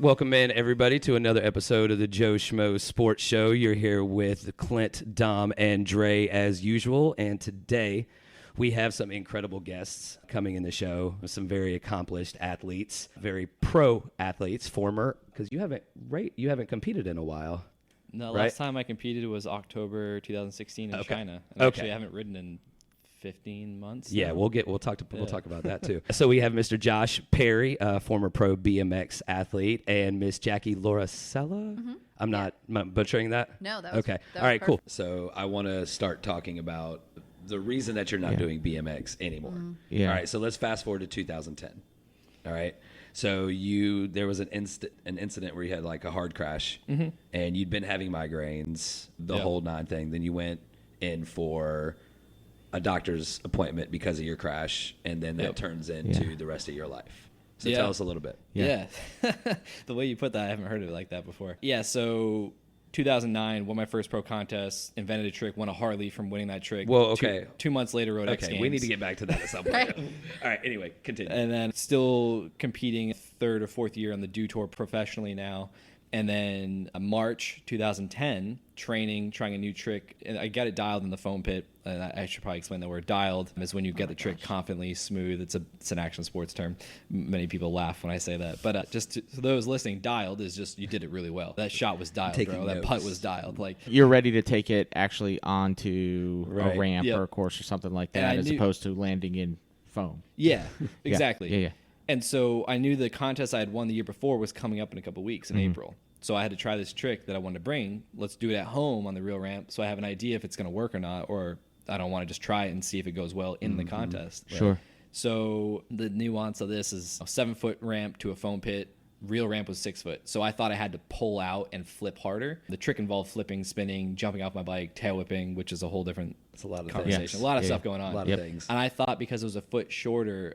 Welcome in, everybody, to another episode of the Joe Schmo Sports Show. You're here with Clint, Dom, and Dre as usual. And today we have some incredible guests coming in the show, some very accomplished athletes, very pro athletes, former, because you haven't competed in a while. No, right? Last time I competed was October 2016 in China. And actually I haven't ridden in 15 months. Yeah, we'll talk about that too. So we have Mr. Josh Perry, former pro BMX athlete, and Miss Jackie Lauricella. Mm-hmm. I'm not butchering that. No, that was okay. That All right, was cool. So I want to start talking about the reason that you're not doing BMX anymore. Mm-hmm. Yeah. All right. So let's fast forward to 2010. All right. So there was an incident where you had like a hard crash, and you'd been having migraines, the whole nine thing. Then you went in for a doctor's appointment because of your crash, and then that turns into the rest of your life. So tell us a little bit. Yeah. The way you put that, I haven't heard of it like that before. Yeah, so 2009, won my first pro contest, invented a trick, won a Harley from winning that trick. Well, okay. Two months later, rode X Games. We need to get back to that at some point. Right. All right, anyway, continue. And then still competing third or fourth year on the Do Tour professionally now. And then March 2010, training, trying a new trick. And I got it dialed in the foam pit. And I should probably explain the word dialed is when you get the trick confidently, smooth. It's an action sports term. Many people laugh when I say that. But just to those listening, dialed is just you did it really well. That shot was dialed, bro. That putt was dialed. Like you're ready to take it actually onto Right. a ramp Yep. or a course or something like that, And I as knew- opposed to landing in foam. Yeah, exactly. Yeah. And so I knew the contest I had won the year before was coming up in a couple weeks in April. So I had to try this trick that I wanted to bring. Let's do it at home on the real ramp so I have an idea if it's going to work or not, or I don't want to just try it and see if it goes well in the contest. Sure. So the nuance of this is a 7-foot ramp to a foam pit. Real ramp was 6 foot. So I thought I had to pull out and flip harder. The trick involved flipping, spinning, jumping off my bike, tail whipping, which is a whole different conversation. Yes. A lot of stuff going on. A lot of things. And I thought because it was a foot shorter,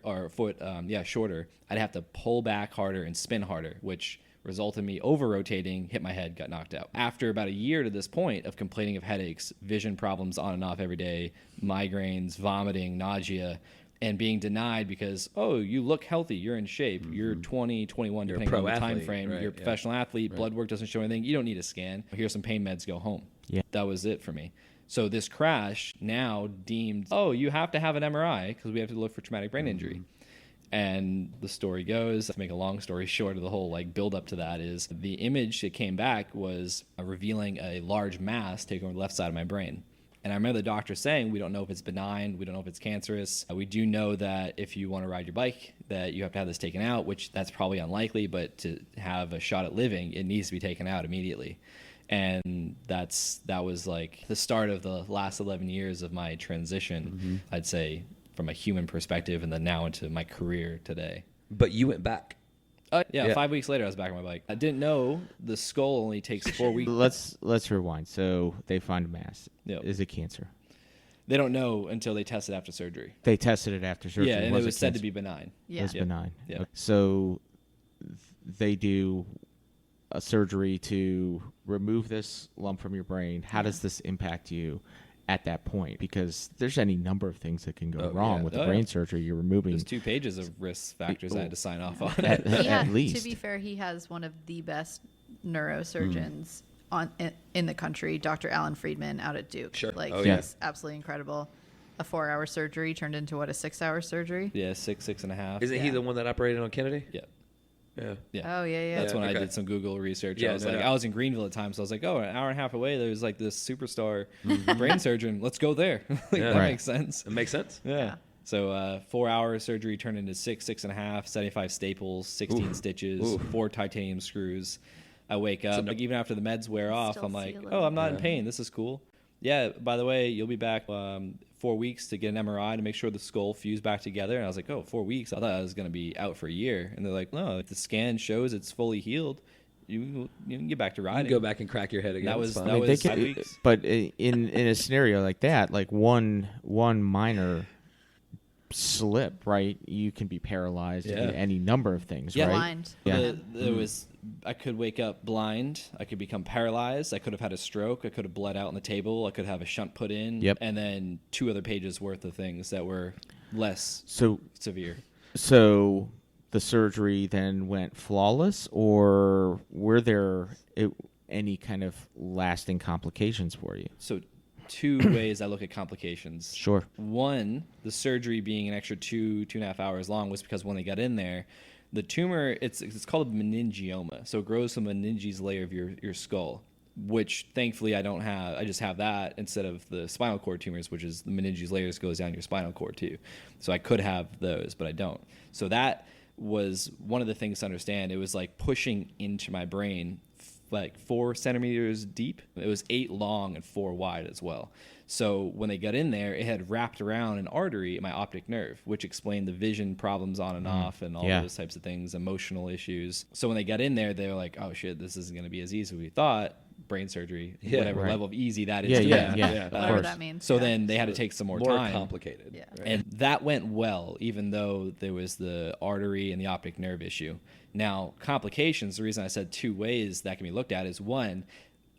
shorter, I'd have to pull back harder and spin harder, which resulted in me over-rotating, hit my head, got knocked out. After about a year to this point of complaining of headaches, vision problems on and off every day, migraines, vomiting, nausea, and being denied because, oh, you look healthy, you're in shape, you're 20, 21, You're a depending pro on the time athlete, frame, right, you're a professional athlete, blood work doesn't show anything, you don't need a scan, here's some pain meds, go home. Yeah. That was it for me. So this crash now deemed, oh, you have to have an MRI because we have to look for traumatic brain injury. And the story goes, to make a long story short of the whole like build up to that, is the image that came back was revealing a large mass taking over the left side of my brain. And I remember the doctor saying, we don't know if it's benign, we don't know if it's cancerous. We do know that if you want to ride your bike, that you have to have this taken out, which that's probably unlikely, but to have a shot at living, it needs to be taken out immediately. And that was like the start of the last 11 years of my transition, I'd say, from a human perspective, and then now into my career today. But you went back. 5 weeks later, I was back on my bike. I didn't know the skull only takes 4 weeks. Let's rewind. So they find a mass. Yep. Is it cancer? They don't know until they test it after surgery. They tested it after surgery. Yeah, and it was said cancer? to be benign. It was benign. Yeah. Okay. So they do a surgery to remove this lump from your brain. How does this impact you at that point? Because there's any number of things that can go wrong with the brain surgery. You're removing. There's 2 pages of risk factors I had to sign off on. at least. To be fair, he has one of the best neurosurgeons in the country, Dr. Alan Friedman out at Duke. Sure. Like, yeah. he's absolutely incredible. A 4-hour surgery turned into what, a 6-hour surgery? Yeah, 6.5. Isn't he the one that operated on Kennedy? Yeah. Oh, yeah. That's when I okay. did some Google research. Yeah, I was in Greenville at the time, so I was like, oh, an hour and a half away, there's like this superstar brain surgeon. Let's go there. That makes sense. It makes sense. Yeah. So 4-hour surgery turned into 6.5, 75 staples, 16 stitches, 4 titanium screws. I wake up, like even after the meds wear off, I'm like, oh, I'm not in pain. This is cool. Yeah, by the way, you'll be back 4 weeks to get an MRI to make sure the skull fused back together. And I was like, oh, 4 weeks? I thought I was going to be out for a year. And they're like, no, if the scan shows it's fully healed, you can get back to You riding. can go back and crack your head again. That It's was fine. that was 5 weeks. But in a scenario like that, like one minor slip, right? You can be paralyzed. Yeah. In any number of things, Yeah. right? Blind. Yeah. There was I could wake up blind. I could become paralyzed. I could have had a stroke. I could have bled out on the table. I could have a shunt put in. Yep. And then 2 other pages worth of things that were less So severe. So the surgery then went flawless, or were there any kind of lasting complications for you? So 2 ways I look at complications. Sure. One, the surgery being an extra 2.5 hours long was because when they got in there, the tumor, it's called a meningioma. So it grows from a meninges layer of your skull, which thankfully I don't have. I just have that instead of the spinal cord tumors, which is the meninges layers goes down your spinal cord too. So I could have those, but I don't. So that was one of the things to understand. It was like pushing into my brain like 4 centimeters deep. It was 8 long and 4 wide as well. So when they got in there, it had wrapped around an artery in my optic nerve, which explained the vision problems on and off and all those types of things, emotional issues. So when they got in there, they were like, oh shit, this isn't going to be as easy as we thought. Brain surgery, whatever level of easy that is. Yeah, to yeah, them. yeah. Whatever that means. So yeah. then they had to take some more More time. complicated. Yeah. Right? And that went well, even though there was the artery and the optic nerve issue. Now, complications, the reason I said 2 ways that can be looked at is one,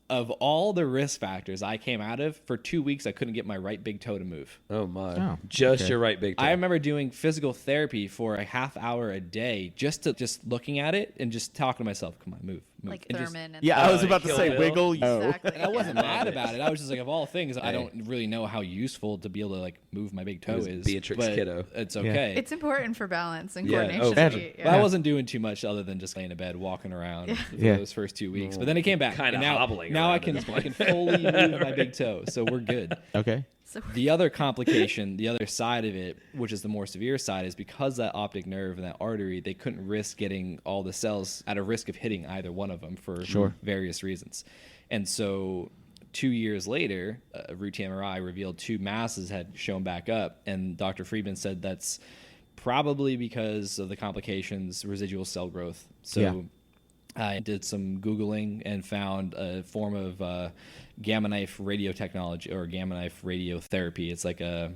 of all the risk factors I came out of, for 2 weeks, I couldn't get my right big toe to move. Oh my! Oh, Just okay. your right big toe. I remember doing physical therapy for a half hour a day, just looking at it and just talking to myself, come on, move. Like And just- Thurman. And Yeah, I was like about to Kill say Bill. wiggle. Exactly. And I wasn't yeah. mad about it. I was just like, of all things, I don't really know how useful to be able to like move my big toe was is. Beatrix but Kiddo. It's okay. It's important for balance and Yeah. coordination. Oh, imagine. Yeah. But I wasn't doing too much other than just laying in bed, walking around for Yeah. those first 2 weeks. But then it came back. Kinda And now, hobbling Now I around can at this I can fully move my big toe, so we're good. Okay. So The other complication, the other side of it, which is the more severe side, is because that optic nerve and that artery, they couldn't risk getting all the cells at a risk of hitting either one of them for various reasons. And so 2 years later, a routine MRI revealed 2 masses had shown back up, and Dr. Friedman said that's probably because of the complications, residual cell growth. So I did some Googling and found a form of gamma knife radio technology or gamma knife radiotherapy. It's like a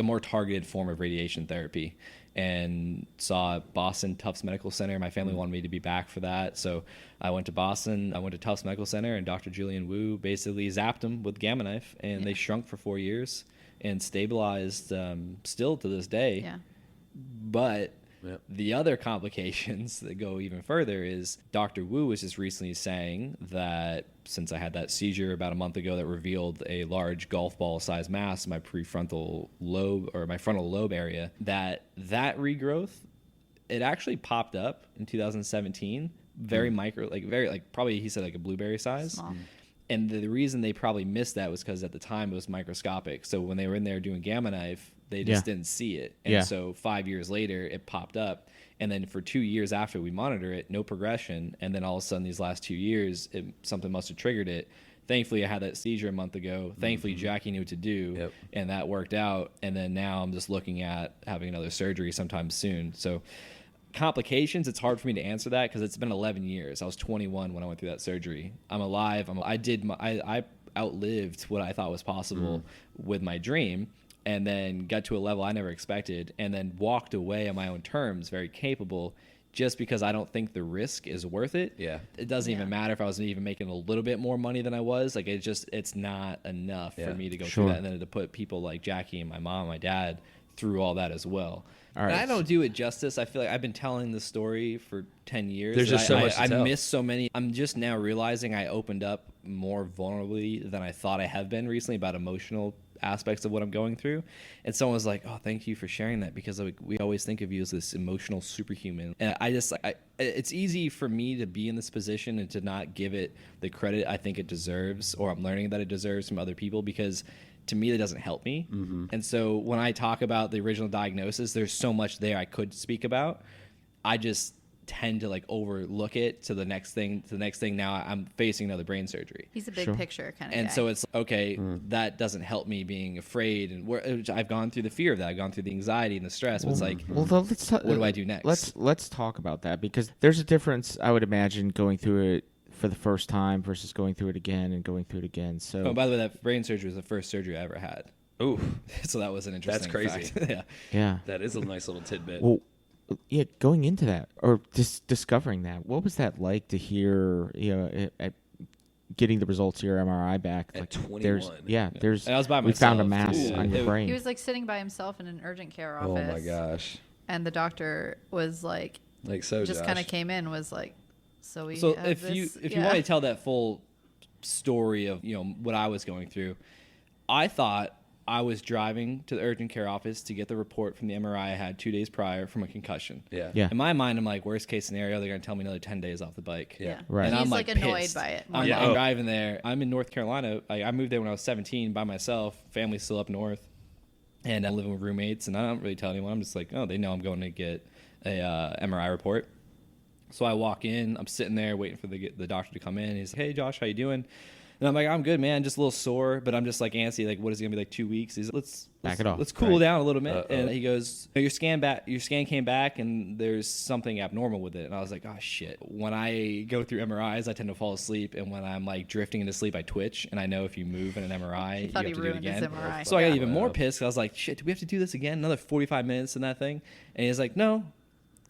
more targeted form of radiation therapy, and saw Boston Tufts Medical Center. My family wanted me to be back for that, so I went to Boston. I went to Tufts Medical Center, and Dr. Julian Wu basically zapped them with gamma knife, and they shrunk for 4 years and stabilized still to this day. yeah. But Yep. the other complications that go even further is Dr. Wu was just recently saying that since I had that seizure about a month ago that revealed a large golf ball sized mass in my prefrontal lobe or my frontal lobe area, that regrowth, it actually popped up in 2017, very micro, probably he said like a blueberry size. Small. And the reason they probably missed that was because at the time it was microscopic. So when they were in there doing gamma knife, they just didn't see it. And so 5 years later, it popped up. And then for 2 years after we monitor it, no progression. And then all of a sudden, these last 2 years, something must have triggered it. Thankfully, I had that seizure a month ago. Thankfully, Jackie knew what to do, and that worked out. And then now I'm just looking at having another surgery sometime soon. So complications, it's hard for me to answer that because it's been 11 years. I was 21 when I went through that surgery. I'm alive. I outlived what I thought was possible with my dream, and then got to a level I never expected, and then walked away on my own terms, very capable, just because I don't think the risk is worth it. Yeah. It doesn't even matter if I was even making a little bit more money than I was. Like, it's not enough for me to go through that, and then to put people like Jackie and my mom and my dad through all that as well. All right. And I don't do it justice. I feel like I've been telling this story for 10 years. There's just so much to I tell. missed so many. I'm just now realizing I opened up more vulnerably than I thought I have been recently about emotional aspects of what I'm going through. And someone was like, oh, thank you for sharing that, because we always think of you as this emotional superhuman. And it's easy for me to be in this position and to not give it the credit I think it deserves, or I'm learning that it deserves from other people, because to me, that doesn't help me. And so when I talk about the original diagnosis, there's so much there I could speak about. I just tend to like overlook it to the next thing. Now I'm facing another brain surgery. He's a big Sure. picture kind of And guy. so it's okay. That doesn't help me being afraid, and I've gone through the fear of that. I've gone through the anxiety and the stress. But it's like, let's what do I do next? Let's talk about that, because there's a difference, I would imagine, going through it for the first time versus going through it again and going through it again. So, Oh, by the way, that brain surgery was the first surgery I ever had. Ooh, So that was an interesting crazy. fact. Yeah. yeah. that is a nice little tidbit. Well, yeah, going into that or discovering that, what was that like to hear? At getting the results of your MRI back, At like 21. there's And I was by we found a myself, mass too. on your It- brain. he was like sitting by himself in an urgent care Oh office. my gosh. And the doctor was like, Like so, just Josh. kind of came in, was like, so we So have if this. you Yeah. want to tell that full story of what I was going through, I thought I was driving to the urgent care office to get the report from the MRI I had 2 days prior from a concussion. Yeah. Yeah. In my mind, I'm like, worst case scenario, they're gonna tell me another 10 days off the bike. Yeah. Right. And He's I'm like, like annoyed pissed. by it. I'm, Yeah. I'm Oh. driving there. I'm in North Carolina. I moved there when I was 17 by myself. Family's still up north, and I'm living with roommates. And I don't really tell anyone. I'm just like, oh, they know I'm going to get a MRI report. So I walk in. I'm sitting there waiting for the doctor to come in. He's like, hey, Josh, how you doing? And I'm like, I'm good, man. Just a little sore, but I'm just like antsy. Like, what is it gonna be like 2 weeks? He's like, Back it off. Let's cool Right. down a little bit. Uh-oh. And he goes, your scan came back, and there's something abnormal with it. And I was like, oh shit. When I go through MRIs, I tend to fall asleep, and when I'm like drifting into sleep, I twitch. And I know if you move in an MRI, you thought have he to do it ruined his again. MRI. So I got Yeah. even more pissed. 'Cause I was like, shit, do we have to do this again? Another 45 minutes in that thing? And he's like, no.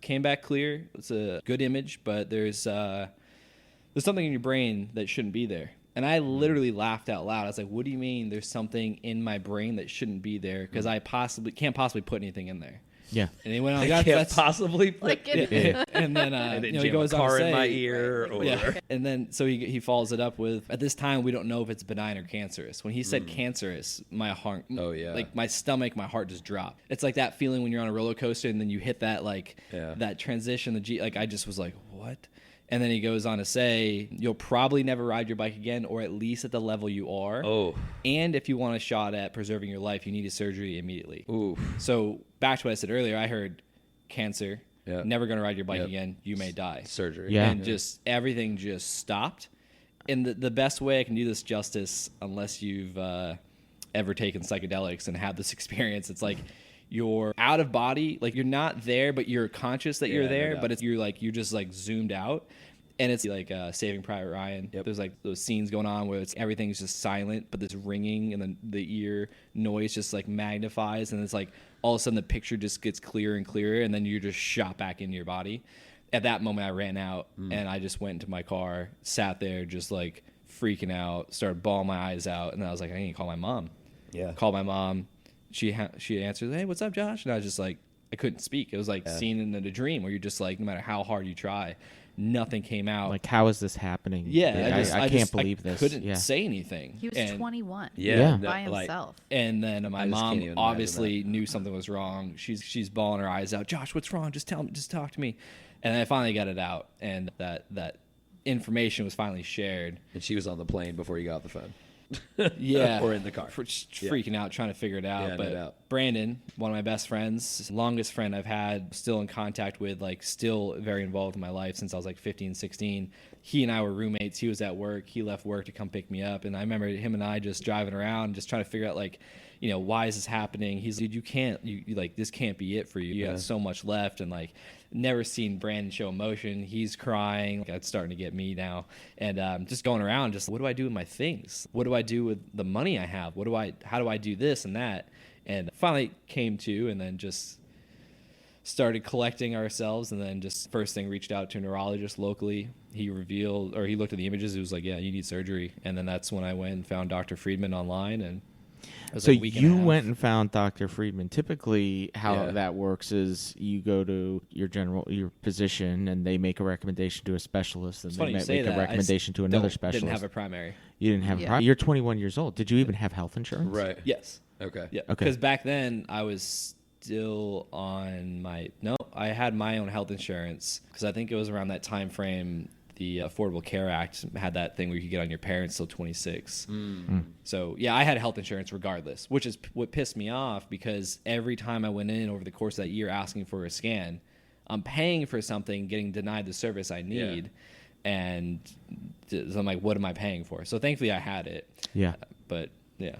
Came back clear. It's a good image, but there's something in your brain that shouldn't be there. And I literally laughed out loud. I was like, what do you mean there's something in my brain that shouldn't be there? Because I can't possibly put anything in there. Yeah. And he went on, I that's, can't that's possibly put Like, it, Yeah. and then and he jam goes a on to car say, in my ear. Or, yeah. And then so he follows it up with, at this time we don't know if it's benign or cancerous. When he said cancerous, my heart, Oh, yeah. like my stomach, my heart just dropped. It's like that feeling when you're on a roller coaster and then you hit that Yeah. that transition, like I just was like, what? And then he goes on to say, you'll probably never ride your bike again, or at least at the level you are. Oh. And if you want a shot at preserving your life, you need a surgery immediately. Ooh. So back to what I said earlier, I heard cancer, Yeah. never going to ride your bike Yep. again, you may die. Surgery. Yeah. And just everything just stopped. And the best way I can do this justice, unless you've ever taken psychedelics and had this experience, it's like you're out of body, like you're not there, but you're conscious that Yeah, you're no there, doubt. but you're just like zoomed out. And it's like Saving Private Ryan. Yep. There's like those scenes going on where everything's just silent, but this ringing and then the ear noise just like magnifies, and it's like all of a sudden the picture just gets clearer and clearer, and then you're just shot back into your body. At that moment, I ran out and I just went into my car, sat there, just like freaking out, started bawling my eyes out, and then I was like, I need to call my mom. Yeah. Called my mom. She answers, hey, what's up, Josh? And I was just like, I couldn't speak. It was like seeing in a dream where you're just like, no matter how hard you try, nothing came out. Like, how is this happening? Yeah, I can't believe this. Couldn't Yeah. say anything. he was And- 21. Yeah. By no, like, himself. And then my I just can't mom even obviously knew something was wrong. She's bawling her eyes out. Josh, what's wrong? Just tell me. Just talk to me. And I finally got it out, and that information was finally shared. and she was on the plane before you got off the phone. Yeah, Or in the car. just freaking out, trying to figure it out. Yeah, no But doubt. Brandon, one of my best friends, longest friend I've had, still in contact with, like still very involved in my life since I was like 15, 16. He and I were roommates. He was at work. He left work to come pick me up. And I remember him and I just driving around, just trying to figure out, like, why is this happening? He's like, dude, you can't, you like, this can't be it for you. You got so much left. And like, never seen Brandon show emotion. He's crying. Like, it's starting to get me now. And just going around, just what do I do with my things? What do I do with the money I have? How do I do this and that? And finally came to, and then just started collecting ourselves. And then just first thing reached out to a neurologist locally. He looked at the images. He was like, yeah, you need surgery. And then that's when I went and found Dr. Friedman online. And it was So like a week and a you half. went and found Dr. Friedman. Typically, how Yeah. that works is you go to your physician, and they make a recommendation to a specialist, and It's they funny you make say a that. I recommendation to another specialist. Didn't have a primary. You didn't have. Yeah. You're 21 years old. Did you even have health insurance? Right. Yes. Okay. Yeah. Okay. Because back then I was still on I had my own health insurance because I think it was around that time frame. The Affordable Care Act had that thing where you could get on your parents till 26. So yeah, I had health insurance regardless, which is what pissed me off because every time I went in over the course of that year asking for a scan, I'm paying for something, getting denied the service I need. And so I'm like, what am I paying for? So thankfully I had it. Yeah. But yeah.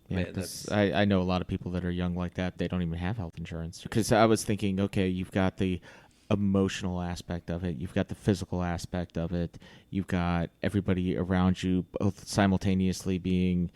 Yeah, Man, 'cause I know a lot of people that are young like that. They don't even have health insurance. Because I was thinking, okay, you've got the emotional aspect of it. You've got the physical aspect of it. You've got everybody around you both simultaneously being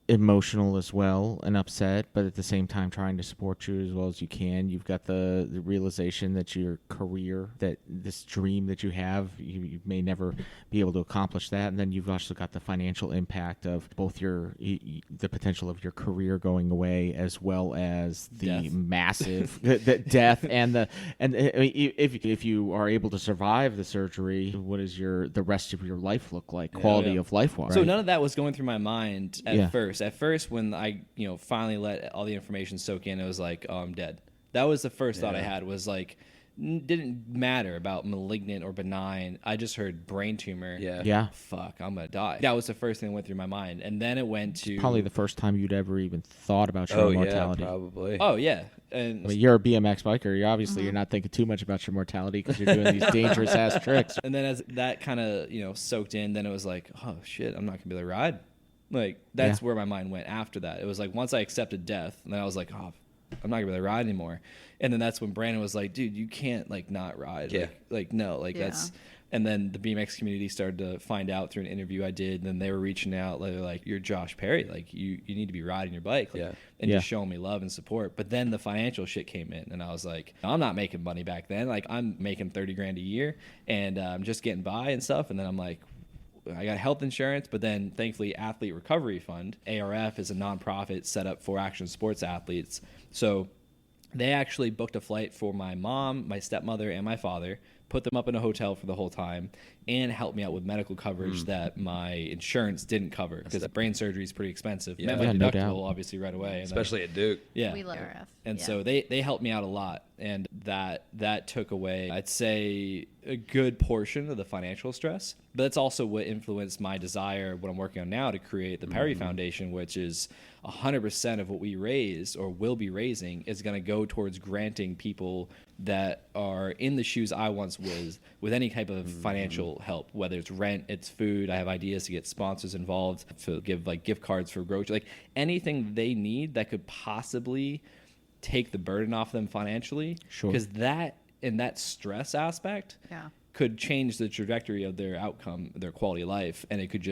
emotional as well and upset, but at the same time trying to support you as well as you can. You've got the realization that your career, that this dream that you have, you may never be able to accomplish that. And then you've also got the financial impact of both the potential of your career going away, as well as the massive the death and if you are able to survive the surgery, what does the rest of your life look like, quality of life wise? So none of that was going through my mind at first. At first, when I finally let all the information soak in, it was like, oh, I'm dead. That was the first thought I had, was like, didn't matter about malignant or benign. I just heard brain tumor. Yeah. Fuck, I'm gonna die. That was the first thing that went through my mind, and then it went to probably the first time you'd ever even thought about your mortality. Yeah, probably. Oh yeah, and I mean, you're a BMX biker. You're not thinking too much about your mortality because you're doing these dangerous ass tricks. And then as that kind of soaked in, then it was like, oh shit, I'm not gonna be able to ride. Like that's where my mind went after that. It was like once I accepted death, and then I was like, oh, I'm not gonna be able to ride anymore. And then that's when Brandon was like, dude, you can't like not ride. Yeah. Like no, like that's. And then the BMX community started to find out through an interview I did. And then they were reaching out. They're like, you're Josh Perry. Like you need to be riding your bike. Like, and just showing me love and support. But then the financial shit came in, and I was like, I'm not making money back then. Like I'm making $30,000 a year, and I'm just getting by and stuff. And then I'm like, I got health insurance, but then thankfully Athlete Recovery Fund, ARF, is a nonprofit set up for action sports athletes. So they actually booked a flight for my mom, my stepmother, and my father, put them up in a hotel for the whole time, and helped me out with medical coverage that my insurance didn't cover, because brain surgery is pretty expensive. Met my deductible obviously right away. Especially at Duke. Yeah. We love ARF. And so they helped me out a lot, and that took away, I'd say, a good portion of the financial stress. But that's also what influenced my desire, what I'm working on now, to create the Perry Foundation, which is 100% of what we raise or will be raising is going to go towards granting people that are in the shoes I once was with any type of financial help, whether it's rent, it's food. I have ideas to get sponsors involved, to give like gift cards for groceries, like anything they need that could possibly take the burden off them financially. Sure. Because that stress aspect could change the trajectory of their outcome, their quality of life, and it could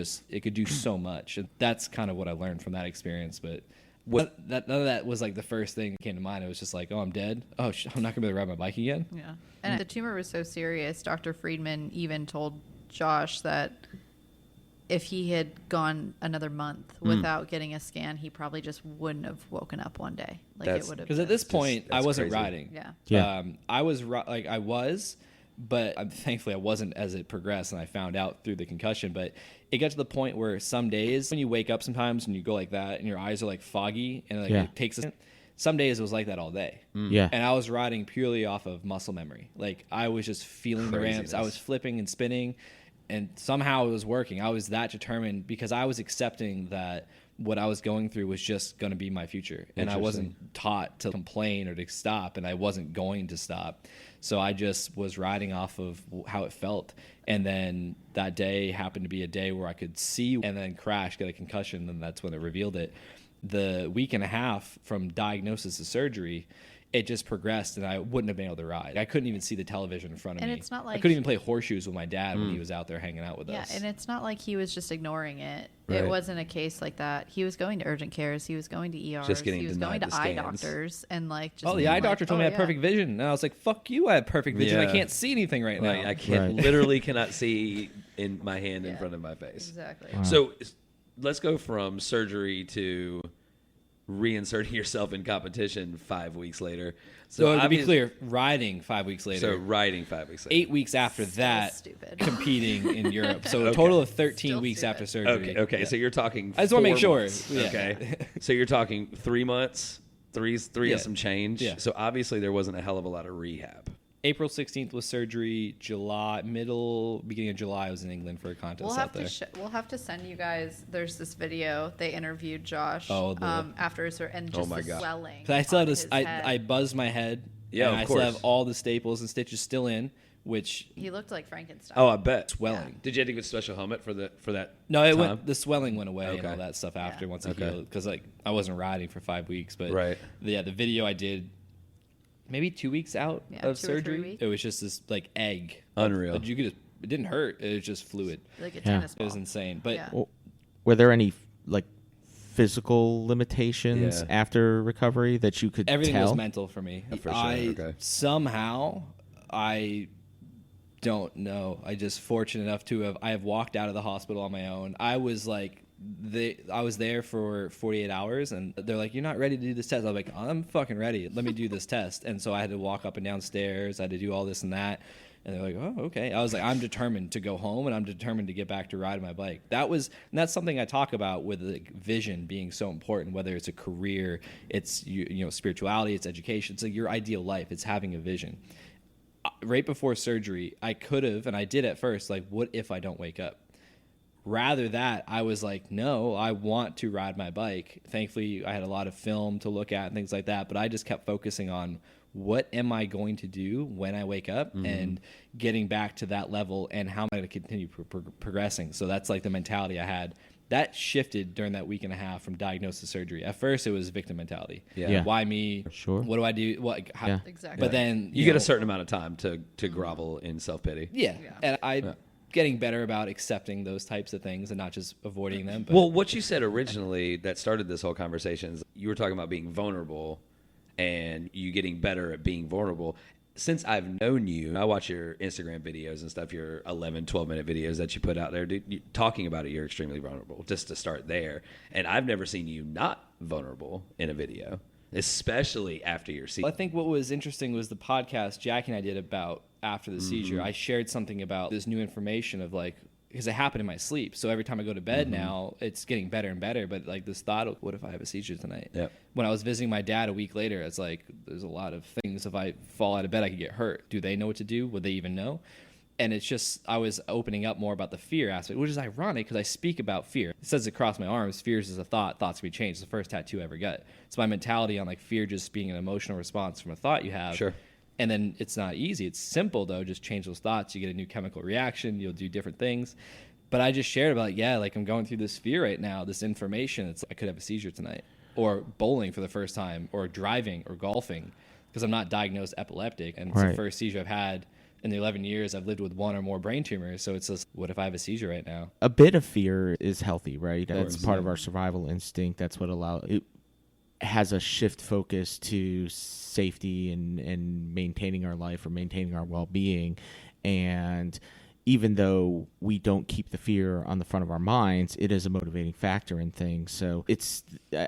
do so much. And that's kind of what I learned from that experience. But none of that was like the first thing that came to mind. It was just like, oh, I'm dead. Oh, I'm not gonna be able to ride my bike again. Yeah. And the tumor was so serious, Dr. Friedman even told Josh that if he had gone another month without getting a scan, he probably just wouldn't have woken up one day. Like it would have. Because at this point, I wasn't crazy. riding. Yeah. I was, but thankfully I wasn't as it progressed, and I found out through the concussion. But it got to the point where some days when you wake up sometimes and you go like that, and your eyes are like foggy, and like it takes a. Some days it was like that all day. Yeah. And I was riding purely off of muscle memory. Like I was just feeling the ramps. I was flipping and spinning, and somehow it was working. I was that determined because I was accepting that what I was going through was just going to be my future. And I wasn't taught to complain or to stop, and I wasn't going to stop. So I just was riding off of how it felt. And then that day happened to be a day where I could see and then crash, get a concussion, and that's when it revealed it. The week and a half from diagnosis to surgery, it just progressed, and I wouldn't have been able to ride. I couldn't even see the television in front of me. And it's not like I couldn't even play horseshoes with my dad when he was out there hanging out with us. Yeah, and it's not like he was just ignoring it. Right. It wasn't a case like that. He was going to urgent cares. He was going to ERs. Just getting he was going denied to the eye scans. doctors, and like just. Oh, the being eye doctor told me I had perfect vision, and I was like, "Fuck you! I have perfect vision. Yeah. I can't see anything right now." Like, I can't literally cannot see in my hand in front of my face. Exactly. Wow. So let's go from surgery to reinserting yourself in competition 5 weeks later. So to be clear, riding 5 weeks later. So riding 5 weeks later. 8 weeks after that, stupid. competing in Europe. So a total of 13 Still weeks stupid. after surgery. Okay. Yeah. So you're talking. I just wanna make 4 sure. months. Yeah. Okay. So you're talking 3 months, three and some change. Yeah. So obviously there wasn't a hell of a lot of rehab. April 16th was surgery. Beginning of July, I was in England for a contest out there. We'll have to send you guys. There's this video they interviewed Josh Oh, after his and just my the God. swelling. I still on had his this. I head. buzzed my head Yeah, and of I course. still have all the staples and stitches still in, which He looked like Frankenstein. Oh, I bet. swelling. Did you have to get a special helmet for that? No, it time? went. The swelling went away and Okay. all that stuff after Yeah. once it Okay. healed. Because like I wasn't riding for 5 weeks, but Right. the video I did maybe 2 weeks out Yeah, of 2 or 3 surgery. weeks. It was just this like egg. Unreal. You could just, it didn't hurt. It was just fluid. Like a Yeah. tennis It ball. was insane. But Yeah. Well, were there any like physical limitations Yeah. after recovery that you could everything tell? was mental for me. For sure, okay. Somehow I don't know. I just fortunate enough to I have walked out of the hospital on my own. I was like I was there for 48 hours and they're like, you're not ready to do this test. I was like, I'm fucking ready. Let me do this test. And so I had to walk up and down stairs. I had to do all this and that. And they're like, oh, okay. I was like, I'm determined to go home and I'm determined to get back to riding my bike. And that's something I talk about with like vision being so important, whether it's a career, it's, you know, spirituality, it's education, it's like your ideal life. It's having a vision. Right before surgery, I could have, and I did at first, like, what if I don't wake up? Rather that, I was like, no, I want to ride my bike. Thankfully, I had a lot of film to look at and things like that, but I just kept focusing on what am I going to do when I wake up and getting back to that level and how am I going to continue progressing. So that's like the mentality I had. That shifted during that week and a half from diagnosis to surgery. At first, it was victim mentality. Yeah. Why me? Sure. What do I do? What? How? Yeah. Exactly. But then You get know, a certain amount of time to grovel in self-pity. Yeah. Yeah. And I getting better about accepting those types of things and not just avoiding them. But Well, what you said originally that started this whole conversation is you were talking about being vulnerable and you getting better at being vulnerable. Since I've known you, I watch your Instagram videos and stuff, your 11, 12-minute videos that you put out there. Talking about it, you're extremely vulnerable, just to start there. And I've never seen you not vulnerable in a video, especially after your seizure. I think what was interesting was the podcast Jackie and I did about after the seizure. I shared something about this new information of like, because it happened in my sleep. So every time I go to bed now, it's getting better and better. But like this thought of, what if I have a seizure tonight? Yep. When I was visiting my dad a week later, it's like, there's a lot of things. If I fall out of bed, I could get hurt. Do they know what to do? Would they even know? And it's just, I was opening up more about the fear aspect, which is ironic because I speak about fear. It says across my arms, fears is a thought, thoughts can be changed. It's the first tattoo I ever got. It's my mentality on like fear just being an emotional response from a thought you have. Sure. And then it's not easy. It's simple though. Just change those thoughts. You get a new chemical reaction. You'll do different things. But I just shared about, like I'm going through this fear right now, this information. It's I could have a seizure tonight, or bowling for the first time, or driving, or golfing, because I'm not diagnosed epileptic, and it's the first seizure I've had in the 11 years I've lived with one or more brain tumors. So it's just, what if I have a seizure right now? A bit of fear is healthy, right? That's part of our survival instinct. That's what it has a shift focus to safety and maintaining our life or maintaining our well-being. And even though we don't keep the fear on the front of our minds, it is a motivating factor in things. So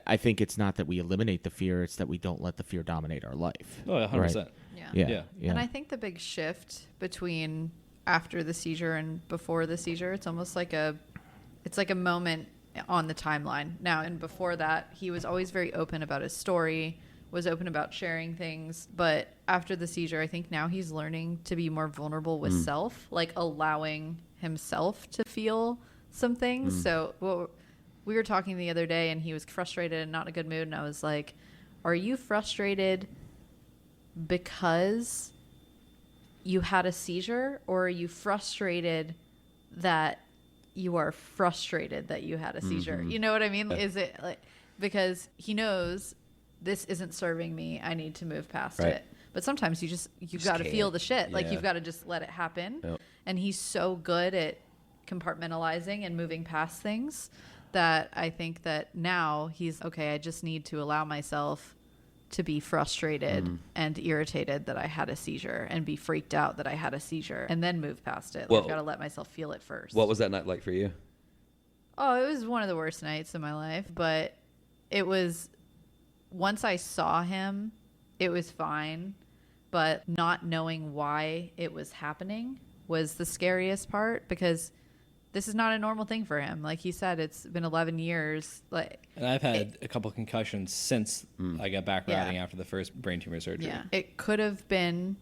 I think it's not that we eliminate the fear, it's that we don't let the fear dominate our life. Oh, 100%. Right? Yeah. Yeah. And I think the big shift between after the seizure and before the seizure, it's almost like a moment on the timeline. Now, and before that, he was always very open about his story, was open about sharing things. But after the seizure, I think now he's learning to be more vulnerable with self, like allowing himself to feel some things. So we were talking the other day and he was frustrated and not in a good mood. And I was like, are you frustrated because you had a seizure, or are you frustrated that you are frustrated that you had a seizure? You know what I mean? Is it like, because he knows this isn't serving me, I need to move past it. But sometimes you've got to feel the shit. Like you've got to just let it happen. Yep. And he's so good at compartmentalizing and moving past things that I think that now he's okay. I just need to allow myself to be frustrated and irritated that I had a seizure and be freaked out that I had a seizure and then move past it. I've got to let myself feel it first. What was that night like for you? Oh, it was one of the worst nights of my life, but it was, once I saw him, it was fine, but not knowing why it was happening was the scariest part, because this is not a normal thing for him. Like he said, it's been 11 years. And I've had a couple concussions since I got back riding after the first brain tumor surgery. Yeah. It could have been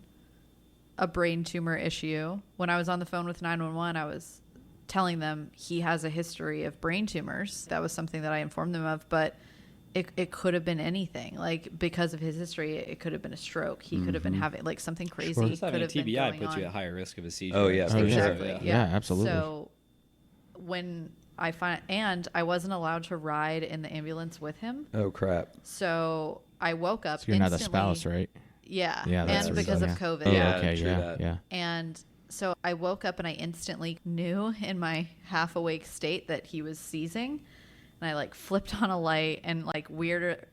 a brain tumor issue. When I was on the phone with 911, I was telling them he has a history of brain tumors. That was something that I informed them of. But it could have been anything. Like, because of his history, it could have been a stroke. He could have been having like something crazy. Just having a TBI puts you at higher risk of a seizure. Oh, yeah, for Exactly. sure. Yeah. absolutely. So when and I wasn't allowed to ride in the ambulance with him. Oh crap. So I woke up. So you're not a instantly. spouse, right? Yeah. Yeah, that's And the because of reason. COVID. Oh, Yeah, okay, true yeah, that. yeah. And so I woke up and I instantly knew in my half awake state that he was seizing. And I like flipped on a light, and like weirder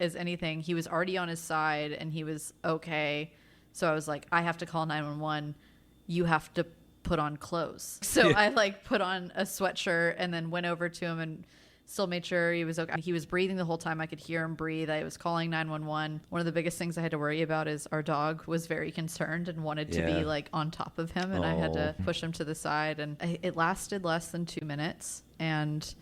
as anything, he was already on his side and he was okay. So I was like, I have to call 911. You have to put on clothes. So I like put on a sweatshirt and then went over to him and still made sure he was okay. He was breathing the whole time. I could hear him breathe. I was calling 911. One of the biggest things I had to worry about is our dog was very concerned and wanted to be like on top of him, and I had to push him to the side, and it lasted less than 2 minutes, and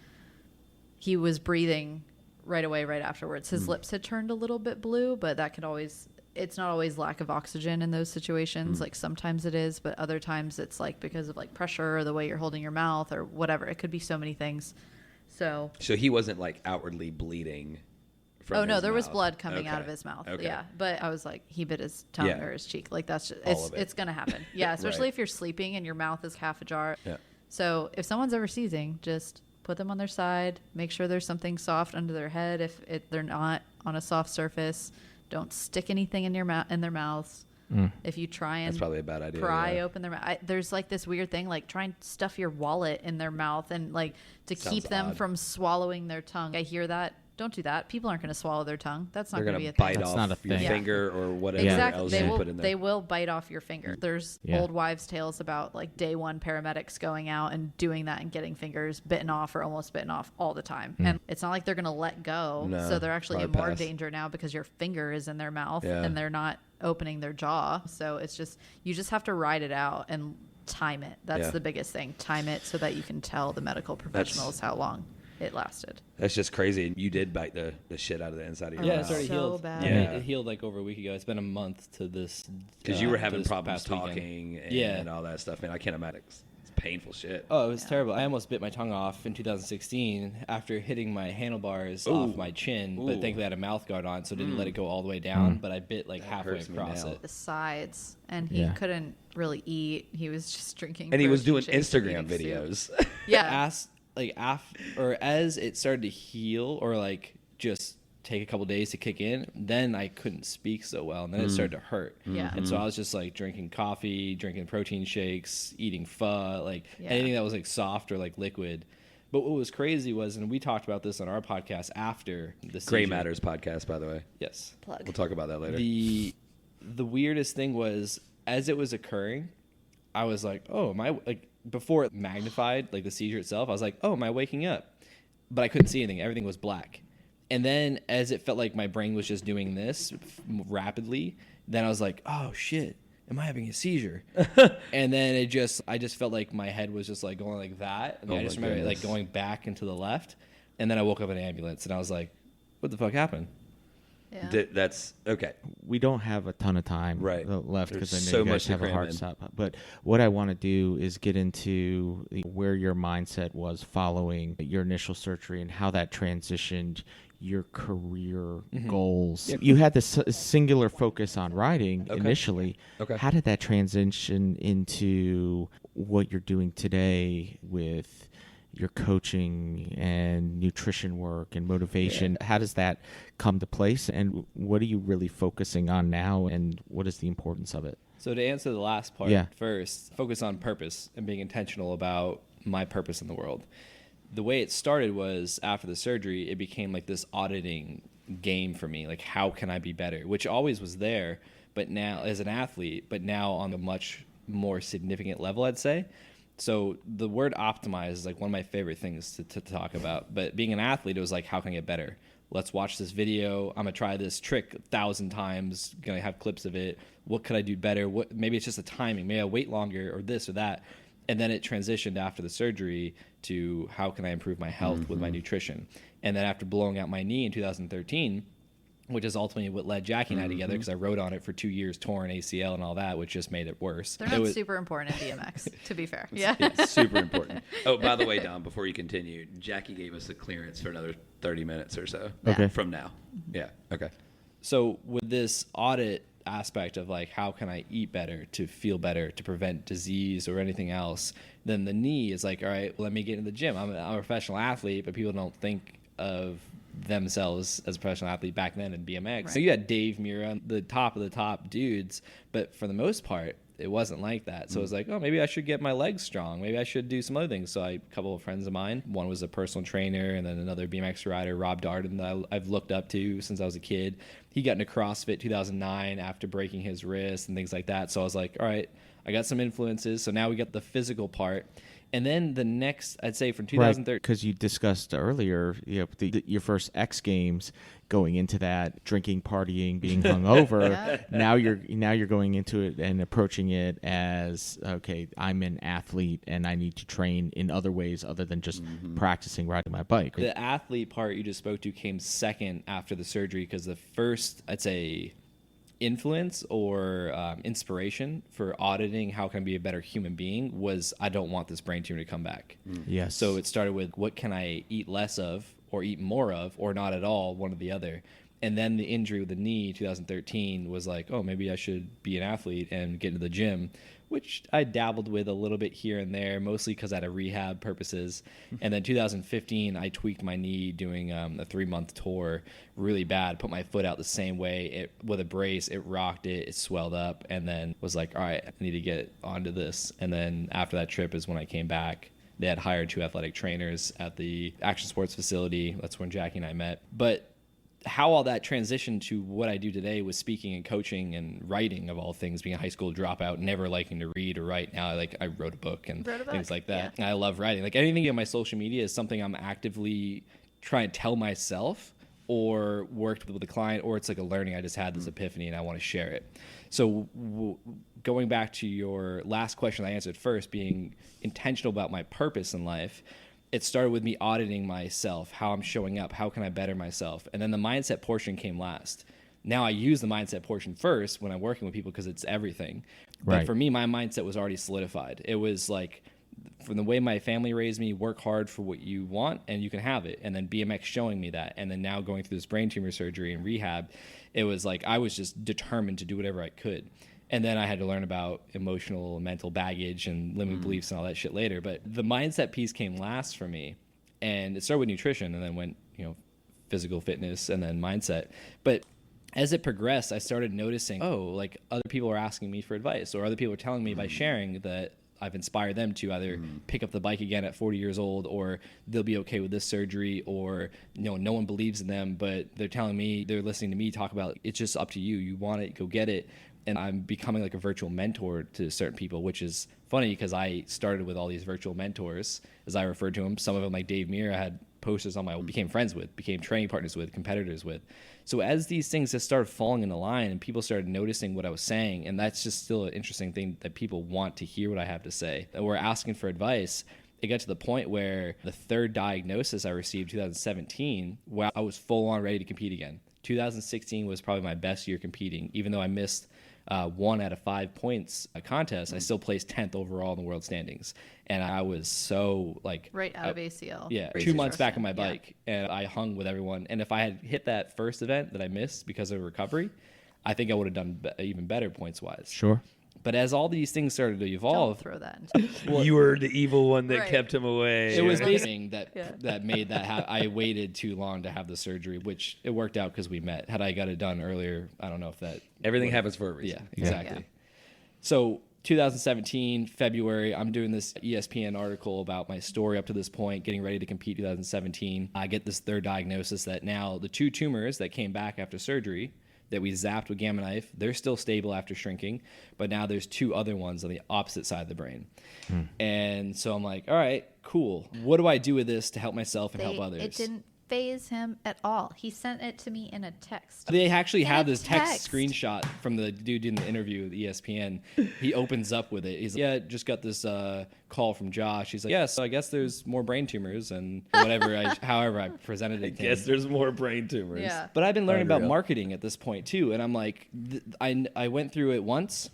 he was breathing right away right afterwards. His lips had turned a little bit blue, but that could always, it's not always lack of oxygen in those situations. Like sometimes it is, but other times it's like because of like pressure or the way you're holding your mouth or whatever. It could be so many things. So he wasn't like outwardly bleeding from oh no, his there was mouth. blood coming out Okay. of his mouth. Okay. Yeah, but I was like, he bit his tongue Yeah. or his cheek. Like that's just All of it. it's gonna happen. Yeah, especially Right. if you're sleeping and your mouth is half ajar. Yeah. So if someone's ever seizing, just put them on their side. Make sure there's something soft under their head. If they're not on a soft surface, don't stick anything in their mouths. If you try and That's probably a bad idea. pry yeah. open their mouth, there's like this weird thing, like try and stuff your wallet in their mouth and like to keep Sounds them odd. from swallowing their tongue. I hear that. Don't do that. People aren't going to swallow their tongue. That's not They're going to gonna be a bite thing. That's off not a your thing. finger or whatever Exactly. else They you will. put in there. They will bite off your finger. There's Yeah. old wives' tales about like day one paramedics going out and doing that and getting fingers bitten off or almost bitten off all the time. And it's not like they're going to let go. No, So they're actually in probably more pass. danger now because your finger is in their mouth Yeah. and they're not opening their jaw. So it's just, you just have to ride it out and time it. That's Yeah. the biggest thing. Time it so that you can tell the medical professionals how long it lasted. That's just crazy. You did bite the shit out of the inside of your Yeah, mouth. it's already So healed. bad. Yeah, Yeah. it healed like over a week ago. It's been a month to this. Because you were to having this problems past weekend. talking and, Yeah. and all that stuff, man. I can't imagine. It's painful shit. Oh, it was terrible. I almost bit my tongue off in 2016 after hitting my handlebars off my chin, but thankfully I had a mouth guard on, so it didn't let it go all the way down, but I bit like halfway hurts me across now. it. The sides, and he Yeah. couldn't really eat. He was just drinking. And he was doing protein shakes and Instagram eating soup. videos. Yeah. As it started to heal or like just take a couple days to kick in, then I couldn't speak so well, and then it started to hurt. Yeah. And so I was just like drinking coffee, drinking protein shakes, eating pho, like Yeah. anything that was like soft or like liquid. But what was crazy was, and we talked about this on our podcast after the Gray seizure. Matters podcast, by the way. Yes. Plug. We'll talk about that later. The weirdest thing was, as it was occurring, I was like, oh, am I, like, before it magnified, like the seizure itself, I was like, oh, am I waking up? But I couldn't see anything. Everything was black. And then as it felt like my brain was just doing this rapidly, then I was like, oh shit, am I having a seizure? And then I just felt like my head was just like going like that. And then Oh I just my remember like goodness. going back into the left. And then I woke up in an ambulance and I was like, what the fuck happened? Yeah. That's okay. We don't have a ton of time Right. left because I There's know so you much guys to have a cram hard in. stop. But what I want to do is get into where your mindset was following your initial surgery and how that transitioned your career goals. You had this singular focus on writing initially. Okay. How did that transition into what you're doing today with your coaching and nutrition work and motivation? How does that come to place, and what are you really focusing on now, and what is the importance of it? So to answer the last part Yeah. first, focus on purpose and being intentional about my purpose in the world. The way it started was after the surgery, it became like this auditing game for me. Like, how can I be better? Which always was there, but now as an athlete, but now on a much more significant level, I'd say. So the word optimize is like one of my favorite things to talk about. But being an athlete, it was like, how can I get better? Let's watch this video. I'm gonna try this trick 1,000 times. Gonna have clips of it. What could I do better? What, maybe it's just a timing. Maybe I wait longer or this or that. And then it transitioned after the surgery to how can I improve my health with my nutrition. And then after blowing out my knee in 2013, which is ultimately what led Jackie and I together, because I rode on it for 2 years, torn ACL and all that, which just made it worse. They're not super important in BMX, to be fair. Yeah. Yeah, super important. Oh, by the way, Dom, before you continue, Jackie gave us a clearance for another 30 minutes or so. Okay. From now. Yeah. Okay. So with this audit aspect of like, how can I eat better to feel better, to prevent disease or anything else, then the knee is like, all right, let me get in the gym. I'm a professional athlete, but people don't think of themselves as a professional athlete back then in BMX. Right. So you had Dave Mira, the top of the top dudes, but for the most part, it wasn't like that. So it was like, oh, maybe I should get my legs strong. Maybe I should do some other things. So a couple of friends of mine, one was a personal trainer, and then another BMX rider, Rob Darden, that I've looked up to since I was a kid. He got into CrossFit 2009 after breaking his wrist and things like that. So I was like, all right, I got some influences. So now we got the physical part. And then the next, I'd say from 2013. Because you discussed earlier, your first X Games, going into that, drinking, partying, being hungover. Now you're going into it and approaching it as, okay, I'm an athlete and I need to train in other ways other than just practicing riding my bike. The athlete part you just spoke to came second after the surgery, because the first, I'd say, influence or inspiration for auditing how can I be a better human being was, I don't want this brain tumor to come back. Yes. So it started with, what can I eat less of or eat more of, or not at all, one or the other. And then the injury with the knee, 2013, was like, oh, maybe I should be an athlete and get into the gym, which I dabbled with a little bit here and there, mostly because I had a rehab purposes. And then 2015, I tweaked my knee doing a 3-month tour really bad, put my foot out the same way with a brace. It rocked it, it swelled up, and then was like, all right, I need to get onto this. And then after that trip is when I came back. They had hired 2 athletic trainers at the action sports facility. That's when Jackie and I met. But how all that transitioned to what I do today with speaking and coaching and writing, of all things, being a high school dropout, never liking to read or write. Now I wrote a book and things like that. Yeah. I love writing. Like, anything on my social media is something I'm actively trying to tell myself, or worked with a client, or it's like a learning. I just had this epiphany and I want to share it. So going back to your last question I answered first, being intentional about my purpose in life, it started with me auditing myself, how I'm showing up, how can I better myself? And then the mindset portion came last. Now I use the mindset portion first when I'm working with people, because it's everything. But for me, my mindset was already solidified. It was like, from the way my family raised me, work hard for what you want and you can have it. And then BMX showing me that. And then now going through this brain tumor surgery and rehab, it was like I was just determined to do whatever I could. And then I had to learn about emotional and mental baggage and limiting beliefs and all that shit later. But the mindset piece came last for me. And it started with nutrition and then went, physical fitness and then mindset. But as it progressed, I started noticing, like, other people are asking me for advice, or other people are telling me by sharing that I've inspired them to either pick up the bike again at 40 years old, or they'll be okay with this surgery, or no one believes in them, but they're telling me, they're listening to me talk about, it's just up to you. You want it, go get it. And I'm becoming like a virtual mentor to certain people, which is funny because I started with all these virtual mentors, as I referred to them. Some of them, like Dave Muir, I had posters on became friends with, became training partners with, competitors with. So as these things just started falling into line and people started noticing what I was saying, and that's just still an interesting thing that people want to hear what I have to say, that we're asking for advice. It got to the point where the third diagnosis I received, 2017, where I was full on ready to compete again. 2016 was probably my best year competing. Even though I missed 1 out of 5 points a contest, I still placed 10th overall in the world standings. And I was so like right out of ACL. Yeah, 2 months back on my bike, and I hung with everyone. And if I had hit that first event that I missed because of recovery, I think I would have done even better points wise. Sure. But as all these things started to evolve, Don't throw that. You were the evil one that Right. kept him away. it was basically that Yeah. that made that I waited too long to have the surgery, which it worked out because we met. Had I got it done earlier, I don't know if that Everything happens for a reason. Yeah, exactly. So 2017, February, I'm doing this ESPN article about my story up to this point, getting ready to compete 2017. I get this third diagnosis that now the 2 tumors that came back after surgery that we zapped with Gamma Knife, they're still stable after shrinking, but now there's 2 other ones on the opposite side of the brain. And so I'm like, all right, cool. What do I do with this to help myself and help others? It didn't faze him at all. He sent it to me in a text. They actually have this text text screenshot from the dude in the interview with ESPN. He opens up with it. He's like, yeah, just got this call from Josh. He's like, yes, I guess there's more brain tumors and whatever. However I presented it. I guess there's more brain tumors. Yeah. But I've been learning about Unreal. marketing at this point too, and I'm like, I went through it once.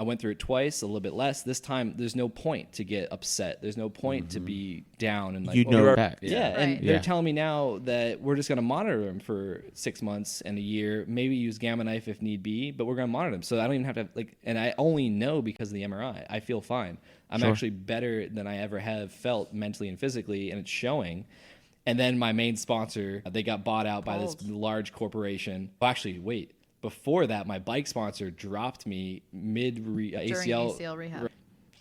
I went through it twice, a little bit less. This time, there's no point to get upset. There's no point to be down and like, You know that. yeah, Right. and they're Yeah. telling me now that we're just going to monitor them for 6 months and a year, maybe use gamma knife if need be, but we're going to monitor them. So I don't even have to and I only know because of the MRI. I feel fine. I'm Sure. actually better than I ever have felt mentally and physically, and it's showing. And then my main sponsor, they got bought out by this large corporation. Well, actually, wait. Before that, my bike sponsor dropped me mid During ACL rehab.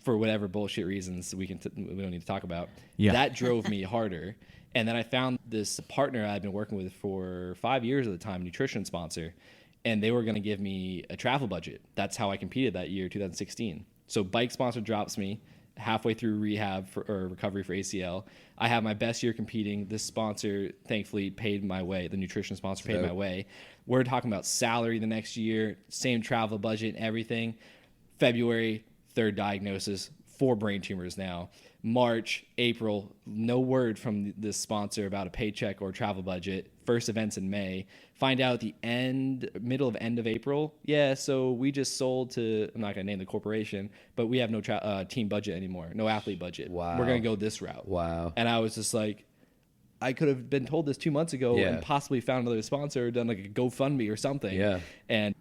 for whatever bullshit reasons we don't need to talk about. Yeah. That drove me harder. And then I found this partner I'd been working with for 5 years at the time, nutrition sponsor, and they were going to give me a travel budget. That's how I competed that year, 2016. So bike sponsor drops me halfway through rehab or recovery for ACL. I have my best year competing. This sponsor thankfully paid my way. The nutrition sponsor paid my way. We're talking about salary the next year, same travel budget, everything. February, third diagnosis, 4 brain tumors now. March, April, no word from this sponsor about a paycheck or travel budget. First events in May. Find out at the middle of end of April. Yeah, so we just sold to, I'm not going to name the corporation, but we have no team budget anymore, no athlete budget. Wow. We're going to go this route. Wow. And I was just like, I could have been told this 2 months ago Yeah. and possibly found another sponsor or done like a GoFundMe or something. Yeah. And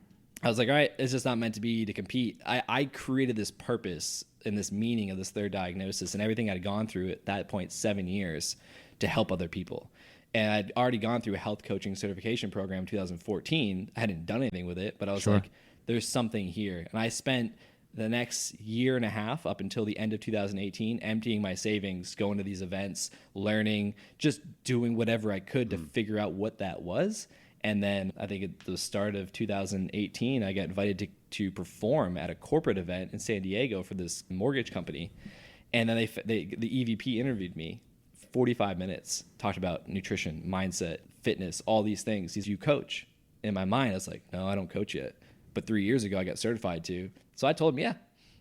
I was like, all right, it's just not meant to be to compete. I created this purpose and this meaning of this third diagnosis and everything I'd gone through at that point, 7 years, to help other people. And I'd already gone through a health coaching certification program in 2014. I hadn't done anything with it, but I was like, there's something here. And I spent the next year and a half up until the end of 2018 emptying my savings, going to these events, learning, just doing whatever I could to figure out what that was. And then I think at the start of 2018, I got invited to perform at a corporate event in San Diego for this mortgage company. And then the EVP interviewed me. 45 minutes, talked about nutrition, mindset, fitness, all these things. He's, you coach. In my mind, I was like, no, I don't coach yet. But 3 years ago, I got certified to. So I told him, yeah,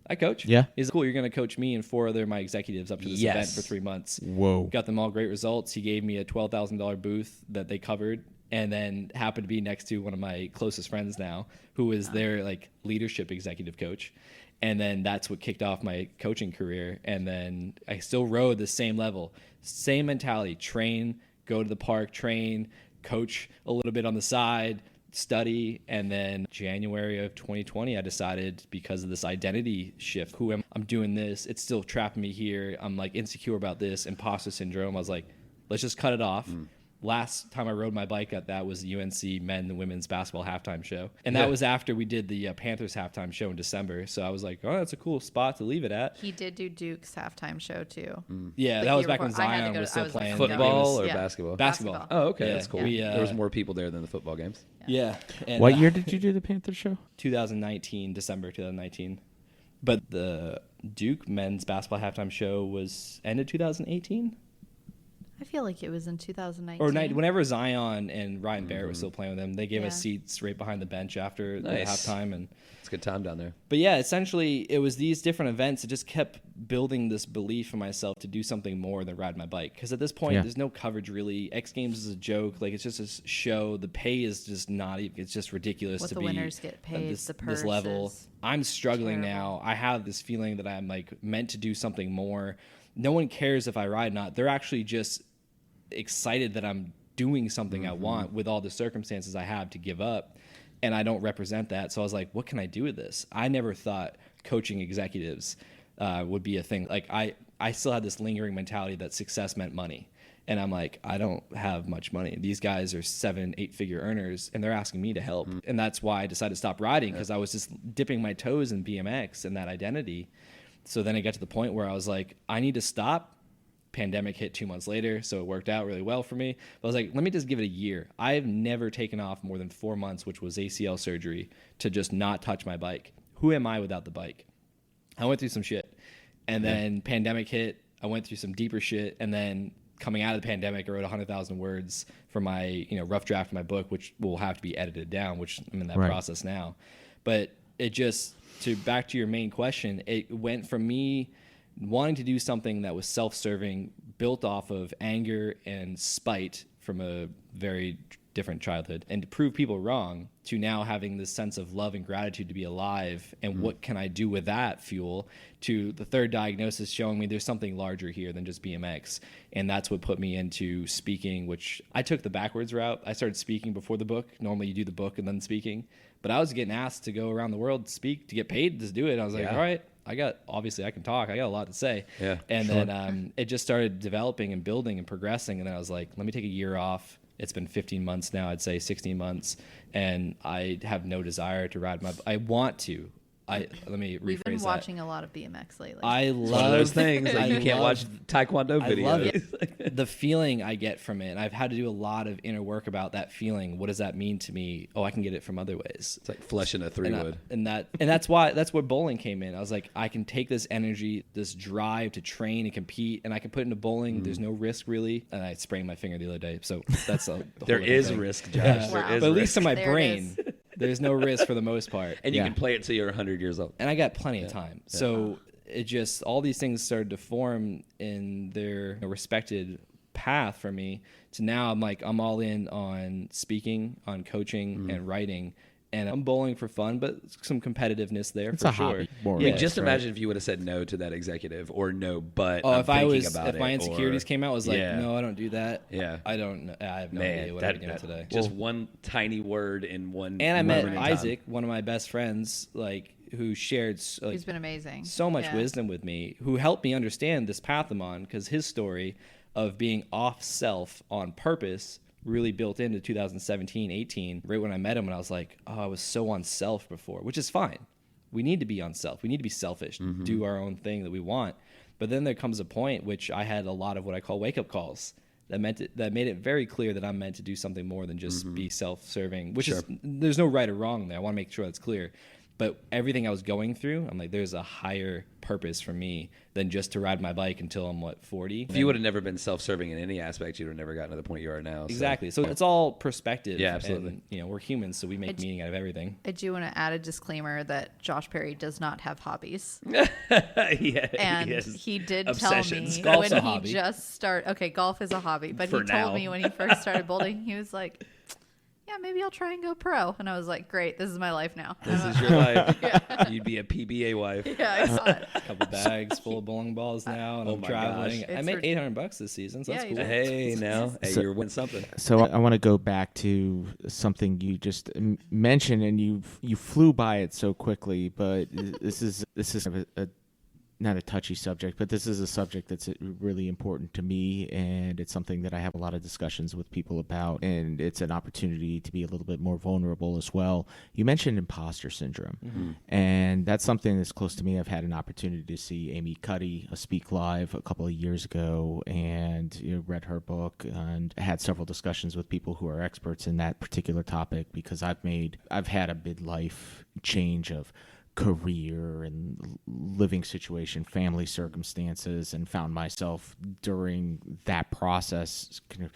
I coach. Yeah. He's like, cool, you're going to coach me and 4 other of my executives up to this event for 3 months. Whoa. Got them all great results. He gave me a $12,000 booth that they covered, and then happened to be next to one of my closest friends now, who is their like leadership executive coach. And then that's what kicked off my coaching career. And then I still rode the same level, same mentality, train, go to the park, train, coach a little bit on the side, study. And then January of 2020, I decided, because of this identity shift, I'm doing this. It's still trapping me here. I'm like insecure about this, imposter syndrome. I was like, let's just cut it off. Last time I rode my bike at that was the UNC men and women's basketball halftime show. And that was after we did the Panthers halftime show in December. So I was like, oh, that's a cool spot to leave it at. He did do Duke's halftime show too. Yeah, The that was year back when before. I had to Zion go was to- I still was like, playing. Football or Yeah. basketball? Basketball. Oh, okay, Yeah. that's cool. We, there was more people there than the football games. Yeah. And, What year did you do the Panthers show? 2019, December 2019. But the Duke men's basketball halftime show was ended 2018? I feel like it was in 2019. Or whenever Zion and Ryan Barrett was still playing with them, they gave us seats right behind the bench after the Nice. halftime. And It's a good time down there. but yeah, essentially it was these different events that just kept building this belief in myself to do something more than ride my bike. Because at this point, Yeah. there's no coverage really. X Games is a joke. Like, it's just a show. The pay is just not even. It's just ridiculous What to the be winners get at paid, this, the this purse level. is I'm struggling terrible. now. I have this feeling that I'm like meant to do something more. No one cares if I ride or not. They're actually just excited that I'm doing something I want with all the circumstances I have to give up, and I don't represent that. So I was like, what can I do with this? I never thought coaching executives would be a thing. Like I still had this lingering mentality that success meant money, and I'm like, I don't have much money. These guys are 7-8 figure earners, and they're asking me to help. And that's why I decided to stop riding, because I was just dipping my toes in BMX and that identity. So then it got to the point where I was like, I need to stop. Pandemic hit 2 months later, so it worked out really well for me. But I was like, let me just give it a year. I've never taken off more than 4 months, which was ACL surgery, to just not touch my bike. Who am I without the bike? I went through some shit. And then pandemic hit. I went through some deeper shit. And then coming out of the pandemic, I wrote 100,000 words for my rough draft of my book, which will have to be edited down, which I'm in that process now. But it just, back to your main question, it went from me wanting to do something that was self-serving, built off of anger and spite from a very different childhood, and to prove people wrong, to now having this sense of love and gratitude to be alive, and what can I do with that fuel, to the third diagnosis showing me there's something larger here than just BMX. And that's what put me into speaking, which I took the backwards route. I started speaking before the book. Normally you do the book and then speaking, but I was getting asked to go around the world to speak, to get paid to do it. I was like, all right, obviously I can talk. I got a lot to say. Yeah, and then it just started developing and building and progressing. And then I was like, let me take a year off. It's been 15 months now, I'd say 16 months. And I have no desire to ride I want to. Let me rephrase that. We've been watching a lot of BMX lately. I love it's one of those things that you can't watch Taekwondo videos. I love it. The feeling I get from it. And I've had to do a lot of inner work about that feeling. What does that mean to me? Oh, I can get it from other ways. It's like flesh in a 3-wood. And that's where bowling came in. I was like, I can take this energy, this drive to train and compete, and I can put it into bowling. There's no risk really. And I sprained my finger the other day, so that's there is risk, Josh. Wow. There is but at least in my There it brain. There's no risk for the most part. And you can play it till you're 100 years old. And I got plenty of time. Yeah. So it just, all these things started to form in their respected path for me to now I'm all in on speaking, on coaching and writing. And I'm bowling for fun, but some competitiveness there for sure. Hobby, just imagine if you would have said no to that executive, or no, but if my insecurities came out, was like, no, I don't do that. Yeah, I don't know. I have no idea what I'm doing today. Just one tiny word in one. And I met Isaac, one of my best friends, who shared. He's been amazing. So much wisdom with me, who helped me understand this path I'm on, because his story of being off self on purpose really built into 2017, 18, right when I met him, and I was like, oh, I was so on self before, which is fine. We need to be on self. We need to be selfish, do our own thing that we want. But then there comes a point which I had a lot of what I call wake-up calls that made it very clear that I'm meant to do something more than just be self-serving, which is, there's no right or wrong there. I want to make sure that's clear. But everything I was going through, I'm like, there's a higher purpose for me than just to ride my bike until I'm 40. If you would have never been self-serving in any aspect, you would have never gotten to the point you are now. Exactly. So it's all perspective. Yeah, absolutely. And, we're humans, so we make meaning out of everything. I do want to add a disclaimer that Josh Perry does not have hobbies. And he did obsessions. tell me Golf's a when hobby. he just started. Okay, golf is a hobby, but For he told now. me when he first started bowling, he was like, yeah, maybe I'll try and go pro. And I was like, great, this is my life now. This is your life. You'd be a PBA wife. Yeah, I saw it. A couple bags full of bowling balls now, and I'm my traveling. gosh. I It's made $800 this season, so that's Yeah, cool. you Hey, now. Hey, So- you're winning something. So I want to go back to something you just mentioned, and you flew by it so quickly. But this is a not a touchy subject, but this is a subject that's really important to me, and it's something that I have a lot of discussions with people about, and it's an opportunity to be a little bit more vulnerable as well. You mentioned imposter syndrome, and that's something that's close to me. I've had an opportunity to see Amy Cuddy speak live a couple of years ago, and read her book, and had several discussions with people who are experts in that particular topic, because I've had a midlife change of career and living situation, family circumstances, and found myself during that process kind of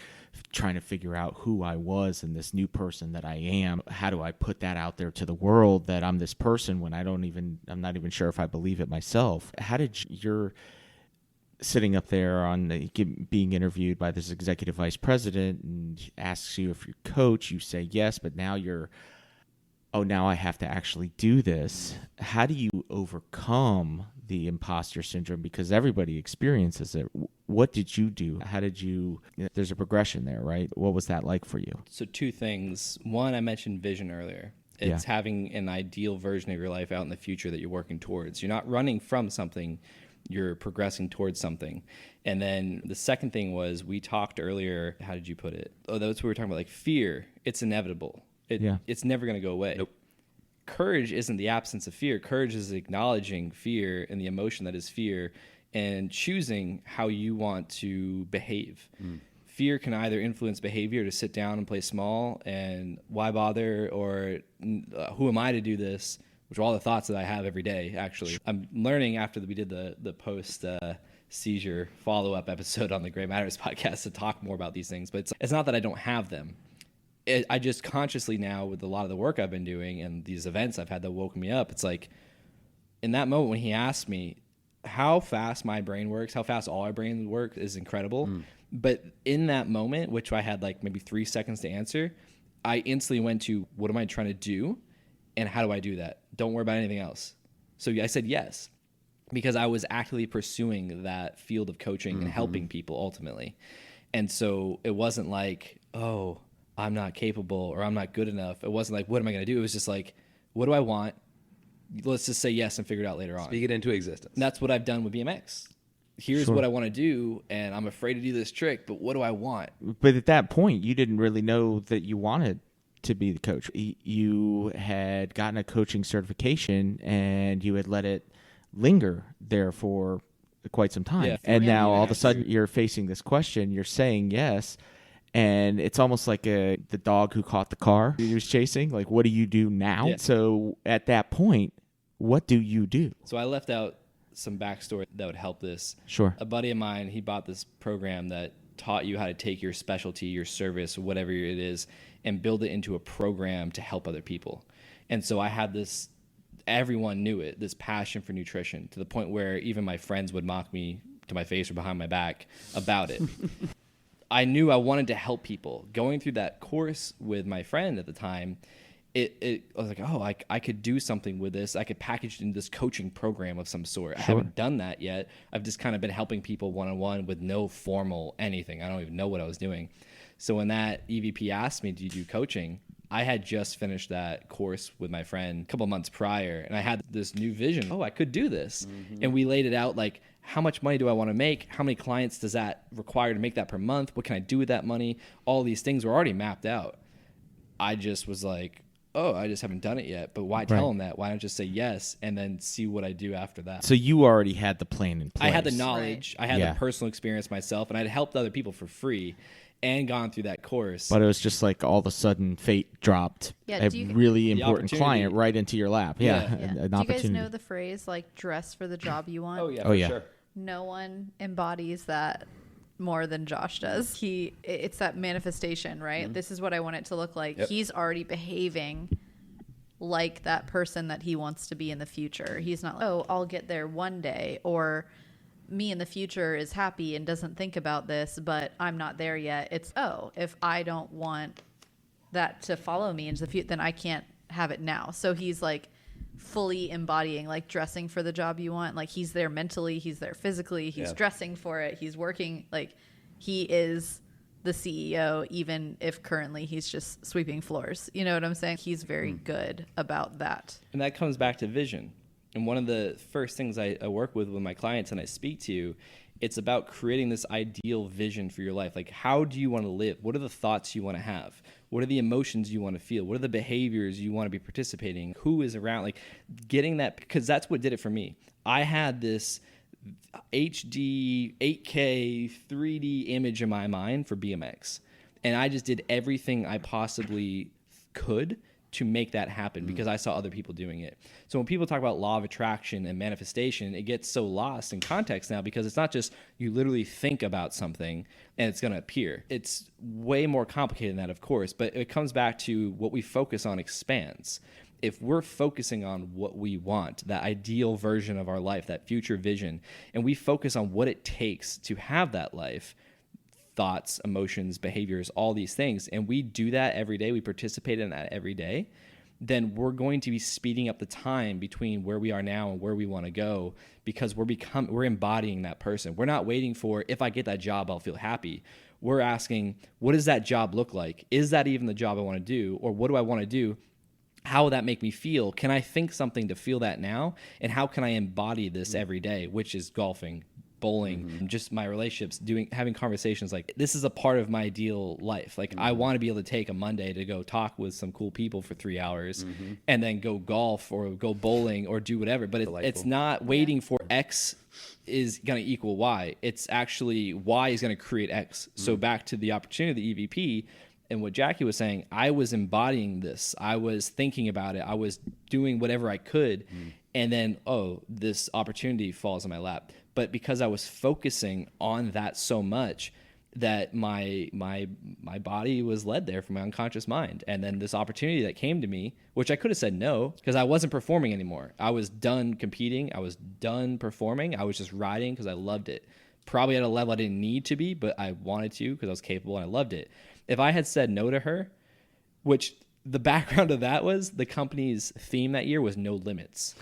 trying to figure out who I was and this new person that I am. How do I put that out there to the world that I'm this person when I'm not even sure if I believe it myself? How did you're sitting up there being interviewed by this executive vice president and asks you if you're coach, you say yes, but now now I have to actually do this. How do you overcome the imposter syndrome? Because everybody experiences it. What did you do? How did you, there's a progression there, right? What was that like for you? So two things. One, I mentioned vision earlier. It's having an ideal version of your life out in the future that you're working towards. You're not running from something, you're progressing towards something. And then the second thing was, we talked earlier, how did you put it? Oh, that's what we were talking about, like fear. It's inevitable. It's never going to go away. Nope. Courage isn't the absence of fear. Courage is acknowledging fear and the emotion that is fear, and choosing how you want to behave. Fear can either influence behavior to sit down and play small and why bother, or who am I to do this, which are all the thoughts that I have every day, actually. I'm learning after we did the post seizure follow-up episode on the Gray Matters podcast to talk more about these things. But it's not that I don't have them. I just consciously now, with a lot of the work I've been doing and these events I've had that woke me up, it's like in that moment when he asked me how fast my brain works, how fast all our brains work is incredible. But in that moment, which I had like maybe 3 seconds to answer, I instantly went to, what am I trying to do? And how do I do that? Don't worry about anything else. So I said yes, because I was actively pursuing that field of coaching and helping people ultimately. And so it wasn't like, oh, I'm not capable or I'm not good enough. It wasn't like, what am I going to do? It was just like, what do I want? Let's just say yes and figure it out later on. Speak it into existence. And that's what I've done with BMX. Here's what I want to do, and I'm afraid to do this trick, but what do I want? But at that point, you didn't really know that you wanted to be the coach. You had gotten a coaching certification, and you had let it linger there for quite some time. Yeah, and now all of a 4.5 sudden, you're facing this question. You're saying yes, and it's almost like the dog who caught the car he was chasing. Like, what do you do now? Yeah. So at that point, what do you do? So I left out some backstory that would help this. Sure. A buddy of mine, he bought this program that taught you how to take your specialty, your service, whatever it is, and build it into a program to help other people. And so I had this, everyone knew it, this passion for nutrition, to the point where even my friends would mock me to my face or behind my back about it. I knew I wanted to help people. Going through that course with my friend at the time, I was like, oh, I could do something with this. I could package it in this coaching program of some sort. I haven't done that yet. I've just kind of been helping people one-on-one with no formal anything. I don't even know what I was doing. So when that EVP asked me, do you do coaching? I had just finished that course with my friend a couple months prior, and I had this new vision. Oh, I could do this. And we laid it out like, how much money do I want to make? How many clients does that require to make that per month? What can I do with that money? All these things were already mapped out. I just was like, oh, I just haven't done it yet. But why tell them that? Why not just say yes and then see what I do after that? So you already had the plan in place. I had the knowledge. I had the personal experience myself, and I'd helped other people for free and gone through that course. But it was just like all of a sudden fate dropped a really important client right into your lap. Yeah. An Do you guys opportunity. know the phrase like dress for the job you want? Oh, yeah, Oh, for yeah. sure. No one embodies that more than Josh does. It's that manifestation, right? This is what I want it to look like. Yep. He's already behaving like that person that he wants to be in the future. He's not like, oh, I'll get there one day, or me in the future is happy and doesn't think about this, but I'm not there yet. It's, oh, if I don't want that to follow me into the future, then I can't have it now. So he's like fully embodying, like dressing for the job you want. Like he's there mentally, he's there physically, he's dressing for it, he's working, like he is the CEO, even if currently he's just sweeping floors. You know what I'm saying? He's very good about that. And that comes back to vision. And one of the first things I work with my clients and I speak to, it's about creating this ideal vision for your life. Like, how do you want to live? What are the thoughts you want to have? What are the emotions you want to feel? What are the behaviors you want to be participating? Who is around? Like, getting that, because that's what did it for me. I had this HD, 8K, 3D image in my mind for BMX. And I just did everything I possibly could to make that happen because I saw other people doing it. So when people talk about law of attraction and manifestation, it gets so lost in context now because it's not just you literally think about something and it's going to appear. It's way more complicated than that, of course, but it comes back to what we focus on expands. If we're focusing on what we want, that ideal version of our life, that future vision, and we focus on what it takes to have that life, thoughts, emotions, behaviors, all these things, and we do that every day, we participate in that every day, then we're going to be speeding up the time between where we are now and where we want to go because we're embodying that person. We're not waiting for, if I get that job, I'll feel happy. We're asking, what does that job look like? Is that even the job I want to do? Or what do I want to do? How will that make me feel? Can I think something to feel that now? And how can I embody this every day, which is golfing, bowling, just my relationships, having conversations. Like, this is a part of my ideal life. Like, I want to be able to take a Monday to go talk with some cool people for 3 hours and then go golf or go bowling or do whatever. But it's not waiting for X is going to equal Y. It's actually Y is going to create X. So back to the opportunity, the EVP, And what Jackie was saying, I was embodying this. I was thinking about it. I was doing whatever I could. And then, this opportunity falls in my lap. But because I was focusing on that so much that my body was led there from my unconscious mind. And then this opportunity that came to me, which I could have said no, because I wasn't performing anymore. I was done competing. I was done performing. I was just riding because I loved it. Probably at a level I didn't need to be, but I wanted to because I was capable and I loved it. If I had said no to her, which the background of that was the company's theme that year was no limits.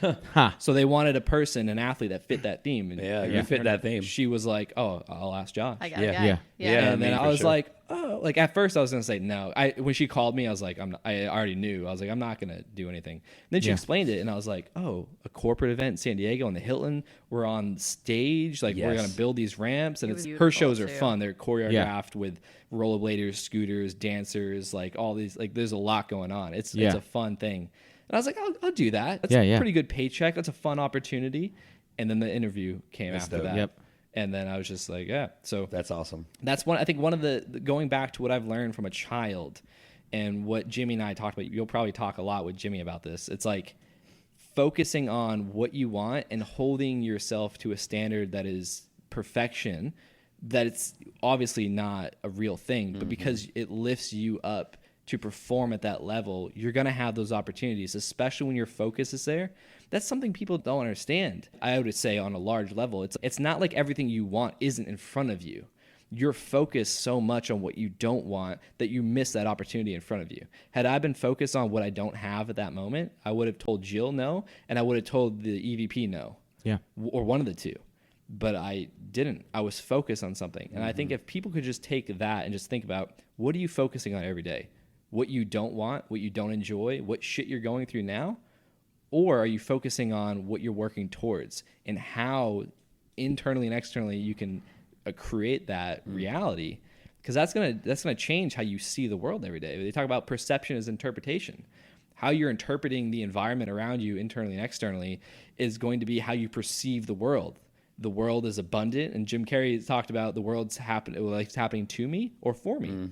So they wanted a person, an athlete that fit that theme. And you fit that theme. She was like, "Oh, I'll ask Josh." I got a guy. And then I was like, "Oh," like at first I was gonna say no. When she called me, I was like, I already knew. I was like, I'm not gonna do anything. And then she explained it, and I was like, oh, a corporate event in San Diego in the Hilton. We're on stage, like we're gonna build these ramps, and her shows are fun. They're choreographed with rollerbladers, scooters, dancers, like all these. Like there's a lot going on. It's a fun thing. And I was like, I'll do that. That's a pretty good paycheck. That's a fun opportunity. And then the interview came after that. Yep. And then I was just like, so That's awesome. that's one. I think one of the going back to what I've learned from a child, and what Jimmy and I talked about. You'll probably talk a lot with Jimmy about this. It's like focusing on what you want and holding yourself to a standard that is perfection. That it's obviously not a real thing, but because it lifts you up to perform at that level, you're going to have those opportunities, especially when your focus is there. That's something people don't understand. I would say on a large level, it's not like everything you want isn't in front of you. You're focused so much on what you don't want that you miss that opportunity in front of you. Had I been focused on what I don't have at that moment, I would have told Jill no, and I would have told the EVP no. Yeah. Or one of the two. But I didn't. I was focused on something. And I think if people could just take that and just think about, what are you focusing on every day? What you don't want, what you don't enjoy, what shit you're going through now? Or are you focusing on what you're working towards and how internally and externally you can create that reality? Because that's gonna change how you see the world every day. They talk about perception as interpretation. How you're interpreting the environment around you internally and externally is going to be how you perceive the world. The world is abundant, and Jim Carrey talked about the world's happening to me or for me.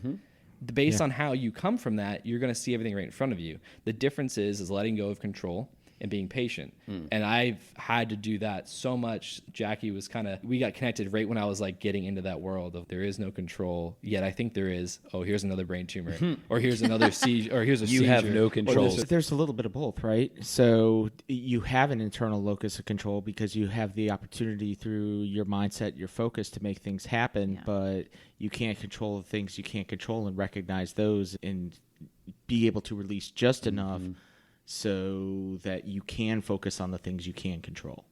Based on how you come from that, you're going to see everything right in front of you. The difference is letting go of control and being patient. And I've had to do that so much. Jackie was we got connected right when I was like getting into that world of there is no control, yet I think there is. Oh, here's another brain tumor, or here's another seizure, or here's a seizure. You have no control. There's a little bit of both, right? So you have an internal locus of control because you have the opportunity through your mindset, your focus to make things happen, but you can't control the things you can't control and recognize those and be able to release just enough so that you can focus on the things you can control.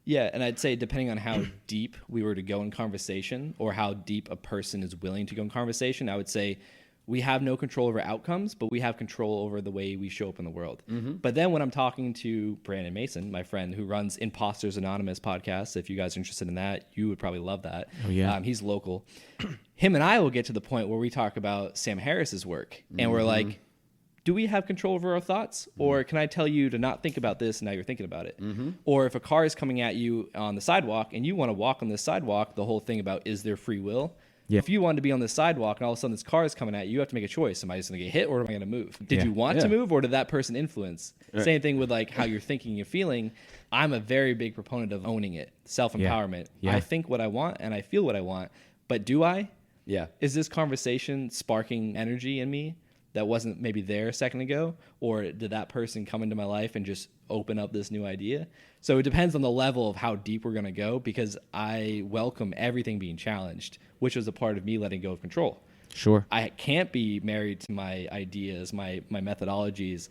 Yeah, and I'd say depending on how deep we were to go in conversation or how deep a person is willing to go in conversation, I would say we have no control over outcomes, but we have control over the way we show up in the world. But then when I'm talking to Brandon Mason, my friend who runs Imposters Anonymous podcast, if you guys are interested in that, you would probably love that. Oh, yeah. He's local. Him and I will get to the point where we talk about Sam Harris's work, and we're like, do we have control over our thoughts? Or can I tell you to not think about this and now you're thinking about it? Or if a car is coming at you on the sidewalk and you want to walk on this sidewalk, the whole thing about is there free will? If you wanted to be on this sidewalk and all of a sudden this car is coming at you, you have to make a choice. Am I just going to get hit or am I going to move? Did you want to move or did that person influence? Same thing with like how you're thinking, you're feeling. I'm a very big proponent of owning it, self-empowerment. I think what I want and I feel what I want, but do I? Is this conversation sparking energy in me that wasn't maybe there a second ago? Or did that person come into my life and just open up this new idea? So it depends on the level of how deep we're going to go, because I welcome everything being challenged, which was a part of me letting go of control. Sure. I can't be married to my ideas, my methodologies.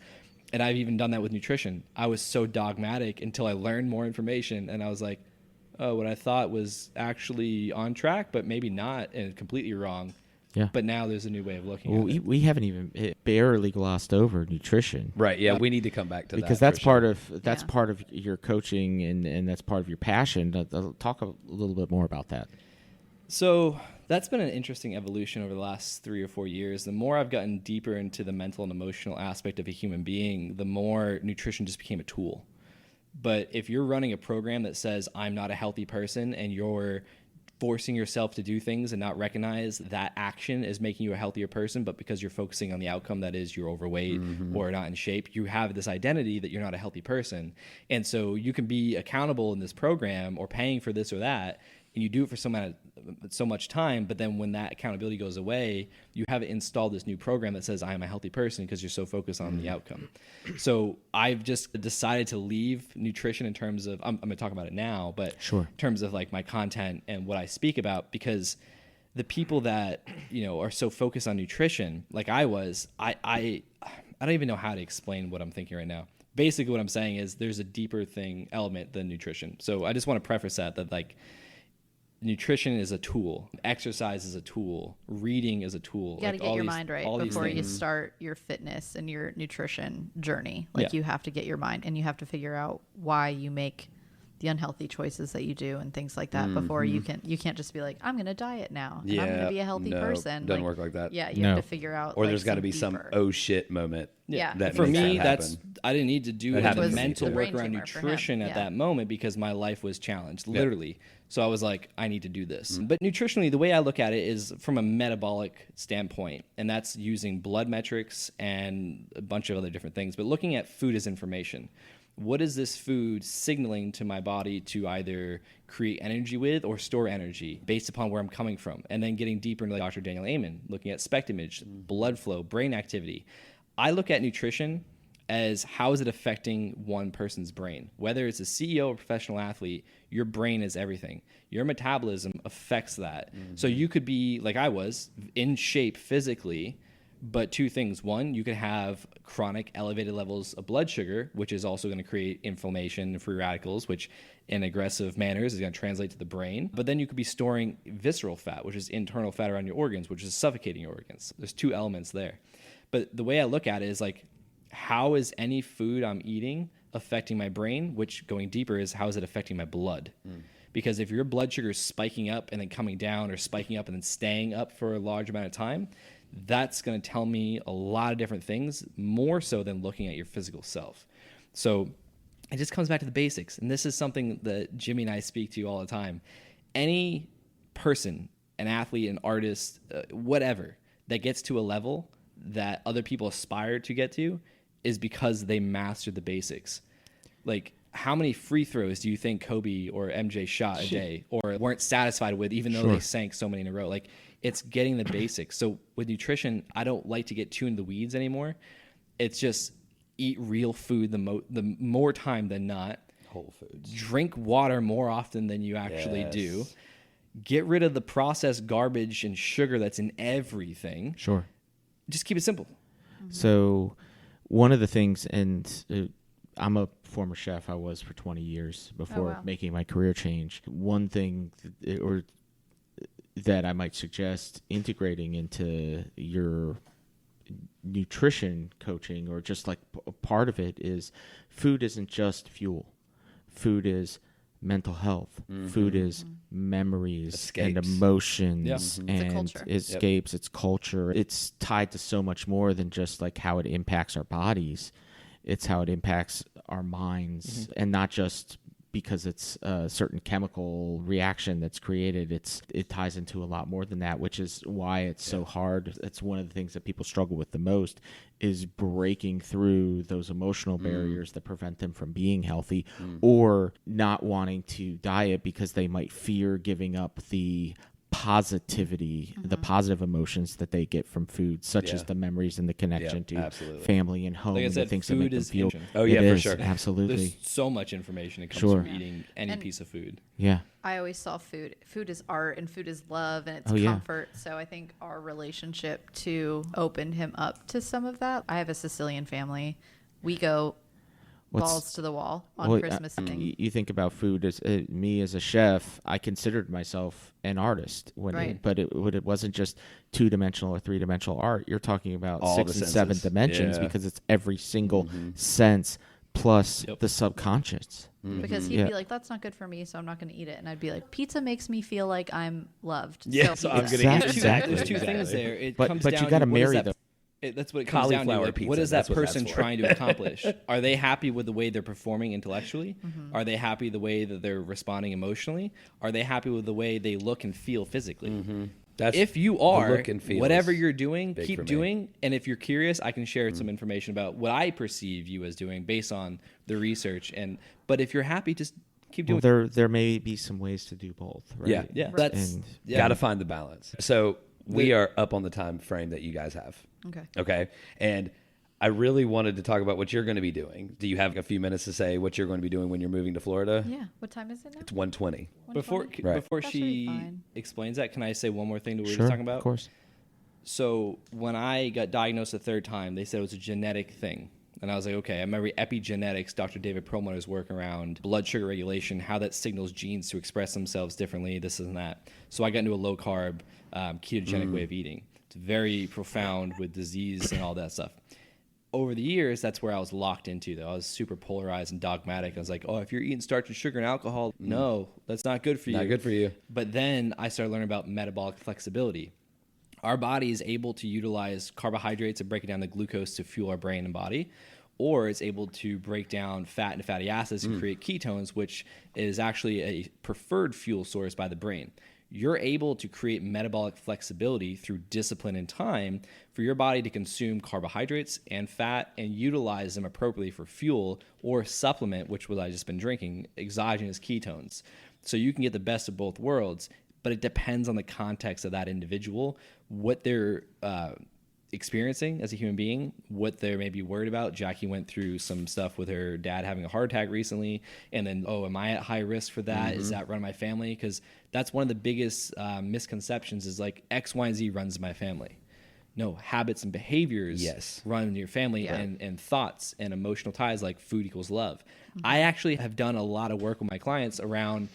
And I've even done that with nutrition. I was so dogmatic until I learned more information. And I was like, oh, what I thought was actually on track, but maybe not, and completely wrong. But now there's a new way of looking at it. We haven't even barely glossed over nutrition. Right. Yeah. We need to come back to that. Because that's part of your coaching and that's part of your passion. Talk a little bit more about that. So that's been an interesting evolution over the last 3 or 4 years. The more I've gotten deeper into the mental and emotional aspect of a human being, the more nutrition just became a tool. But if you're running a program that says I'm not a healthy person and you're forcing yourself to do things and not recognize that action is making you a healthier person, but because you're focusing on the outcome, that is you're overweight or not in shape, you have this identity that you're not a healthy person. And so you can be accountable in this program or paying for this or that, and you do it for so much time, but then when that accountability goes away, you have installed this new program that says I am a healthy person because you're so focused on the outcome. So I've just decided to leave nutrition in terms of, I'm going to talk about it now, but in terms of like my content and what I speak about, because the people that, you know, are so focused on nutrition, like I was, I don't even know how to explain what I'm thinking right now. Basically what I'm saying is there's a deeper element than nutrition. So I just want to preface that like, nutrition is a tool, exercise is a tool, reading is a tool. You got to get your mind right before you start your fitness and your nutrition journey. Like you have to get your mind, and you have to figure out why you make the unhealthy choices that you do and things like that before you can't just be like, I'm going to diet now and I'm going to be a healthy person. Doesn't work like that. Yeah. You have to figure out, or there's got to be some oh shit moment. Yeah. That for me, that I didn't need to do the mental work around nutrition at that moment because my life was challenged, literally. So I was like, I need to do this. But nutritionally, the way I look at it is from a metabolic standpoint, and that's using blood metrics and a bunch of other different things, but looking at food as information. What is this food signaling to my body to either create energy with or store energy based upon where I'm coming from? And then getting deeper into like Dr. Daniel Amen, looking at SPECT image, blood flow, brain activity. I look at nutrition as how is it affecting one person's brain? Whether it's a CEO or professional athlete, your brain is everything. Your metabolism affects that. So you could be, like I was, in shape physically, but two things. One, you could have chronic elevated levels of blood sugar, which is also going to create inflammation and free radicals, which in aggressive manners is going to translate to the brain. But then you could be storing visceral fat, which is internal fat around your organs, which is suffocating your organs. There's two elements there. But the way I look at it is like, how is any food I'm eating affecting my brain? Which, going deeper, is how is it affecting my blood? Because if your blood sugar is spiking up and then coming down, or spiking up and then staying up for a large amount of time, that's going to tell me a lot of different things, more so than looking at your physical self. So it just comes back to the basics. And this is something that Jimmy and I speak to all the time. Any person, an athlete, an artist, whatever, that gets to a level that other people aspire to get to is because they mastered the basics. Like, how many free throws do you think Kobe or MJ shot a day or weren't satisfied with, even though they sank so many in a row? Like, it's getting the basics. So with nutrition, I don't like to get too in the weeds anymore. It's just eat real food the more time than not. Whole foods. Drink water more often than you actually do. Get rid of the processed garbage and sugar that's in everything. Sure. Just keep it simple. So one of the things, and I'm a former chef. I was for 20 years before making my career change. One thing that I might suggest integrating into your nutrition coaching, or just like part of it, is food isn't just fuel. Food is mental health. Food is memories and emotions and escapes. It's culture. It's tied to so much more than just like how it impacts our bodies. It's how it impacts our minds, and not just because it's a certain chemical reaction that's created. It ties into a lot more than that, which is why it's so hard. It's one of the things that people struggle with the most, is breaking through those emotional barriers that prevent them from being healthy, or not wanting to diet because they might fear giving up the positivity, the positive emotions that they get from food, such as the memories and the connection to family and home, like I said, the things food that make them is feel. information. Oh yeah, for sure. Absolutely. There's so much information that comes from eating any piece of food. Yeah. I always saw food is art, and food is love, and it's comfort. So I think our relationship to opened him up to some of that. I have a Sicilian family. We go balls to the wall on Christmas thing. You think about food as me as a chef. I considered myself an artist but it wasn't just 2-dimensional or 3-dimensional art. You're talking about all 6 and 7 dimensions, because it's every single sense plus the subconscious. Because he'd be like, that's not good for me, so I'm not going to eat it. And I'd be like, pizza makes me feel like I'm loved. Yeah, so I'm going to eat There's two things there. It comes but down you got to to what is marry that them. That's what it comes down to. Cauliflower Like, pizza, what is that's that what that's person for. trying to accomplish? Are they happy with the way they're performing intellectually? Are they happy the way that they're responding emotionally? Are they happy with the way they look and feel physically? That's If you the are, look and feel whatever is you're doing, big for keep me. doing. And if you're curious, I can share some information about what I perceive you as doing based on the research. But if you're happy, just keep doing. There may be some ways to do both, right? Yeah. Yeah, Right. that's And Got to find the balance. So we are up on the time frame that you guys have. Okay. Okay. And I really wanted to talk about what you're going to be doing. Do you have a few minutes to say what you're going to be doing when you're moving to Florida? Yeah. What time is it now? It's 1:20. Before 1:20? Right. before That should be she fine. explains that, can I say one more thing to what we were Sure, just talking about? of course. So when I got diagnosed the third time, they said it was a genetic thing. And I was like, okay, I remember epigenetics, Dr. David Perlmutter's work around blood sugar regulation, how that signals genes to express themselves differently, this and that. So I got into a low-carb, ketogenic way of eating. It's very profound with disease and all that stuff. Over the years, that's where I was locked into, though. I was super polarized and dogmatic. I was like, oh, if you're eating starch and sugar and alcohol, no, that's not good for you. Not good for you. But then I started learning about metabolic flexibility. Our body is able to utilize carbohydrates and break down the glucose to fuel our brain and body, or it's able to break down fat and fatty acids and create ketones, which is actually a preferred fuel source by the brain. You're able to create metabolic flexibility through discipline and time for your body to consume carbohydrates and fat and utilize them appropriately for fuel or supplement, which was I just been drinking, exogenous ketones. So you can get the best of both worlds, but it depends on the context of that individual, what they're experiencing as a human being, what they're maybe worried about. Jackie went through some stuff with her dad having a heart attack recently, and then, oh, am I at high risk for that? Is that run my family? Because that's one of the biggest misconceptions is like X, Y, and Z runs my family. No, habits and behaviors run in your family, and thoughts and emotional ties like food equals love. I actually have done a lot of work with my clients around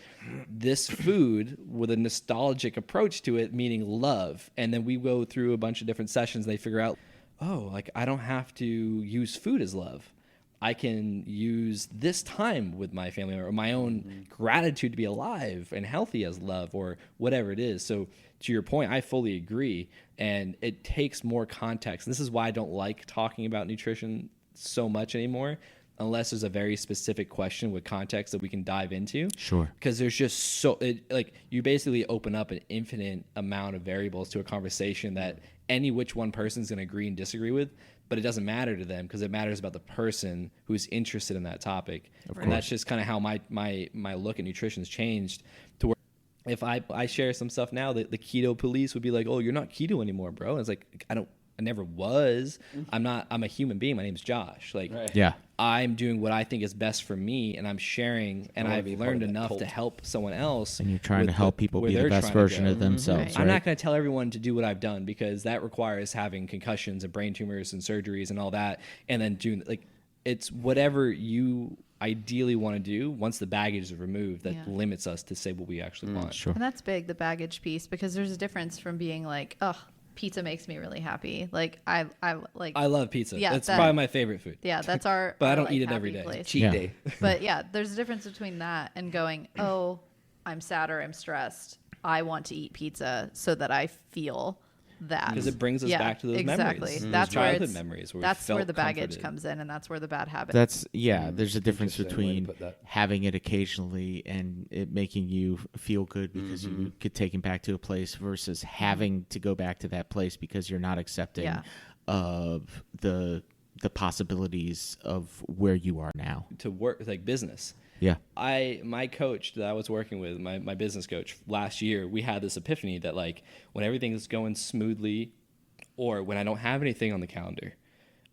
this food with a nostalgic approach to it, meaning love. And then we go through a bunch of different sessions. They figure out, oh, like I don't have to use food as love. I can use this time with my family or my own gratitude to be alive and healthy as love or whatever it is. So to your point, I fully agree. And it takes more context. And this is why I don't like talking about nutrition so much anymore, unless there's a very specific question with context that we can dive into. Sure. Because there's just like you basically open up an infinite amount of variables to a conversation that any which one person's going to agree and disagree with, but it doesn't matter to them because it matters about the person who's interested in that topic. And that's just kind of how my look at nutrition has changed to where if I share some stuff now, the keto police would be like, oh, you're not keto anymore, bro. And it's like, I never was. I'm a human being. My name's Josh. Like, Yeah. I'm doing what I think is best for me, and I'm sharing, and I've learned enough to help someone else. And you're trying to help people where be the they're best trying to version go. of themselves. Right. Right? I'm not going to tell everyone to do what I've done because that requires having concussions and brain tumors and surgeries and all that, and then doing it's whatever you ideally want to do. Once the baggage is removed, that limits us to say what we actually want. Sure. And that's big, the baggage piece, because there's a difference from being like, oh, pizza makes me really happy. Like I love pizza. Yeah, That's that- probably my favorite food. yeah, that's our But I our, don't like, eat it happy every day. place. Cheat Yeah. day. But yeah, there's a difference between that and going, oh, I'm sad or I'm stressed. I want to eat pizza so that I feel that. Because it brings us back to those exactly. memories. That's Those where childhood it's, memories where we that's where felt the baggage comforted. comes in, and that's where the bad habits. There's a difference Interesting way to between put that. having it occasionally and it making you feel good because you get taken back to a place versus having to go back to that place because you're not accepting Yeah. of the possibilities of where you are now. To work like business. Yeah. My coach that I was working with, my business coach last year, we had this epiphany that like when everything is going smoothly or when I don't have anything on the calendar,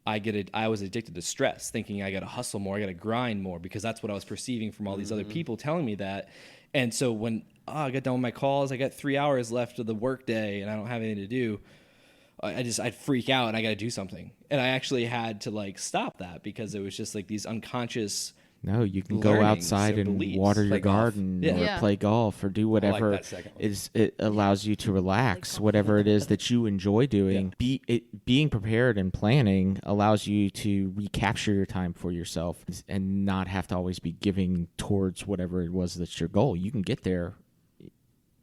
I was addicted to stress, thinking I got to hustle more, I got to grind more because that's what I was perceiving from all these other people telling me that. And so when I got done with my calls, I got 3 hours left of the work day and I don't have anything to do. I'd freak out and I got to do something. And I actually had to like stop that because it was just like these unconscious. No, you can go Learnings outside and and beliefs. water your Play golf. garden Yeah. or Yeah. play golf or do whatever that second one. it allows you to relax, whatever it is that you enjoy doing. Being prepared and planning allows you to recapture your time for yourself and not have to always be giving towards whatever it was that's your goal. You can get there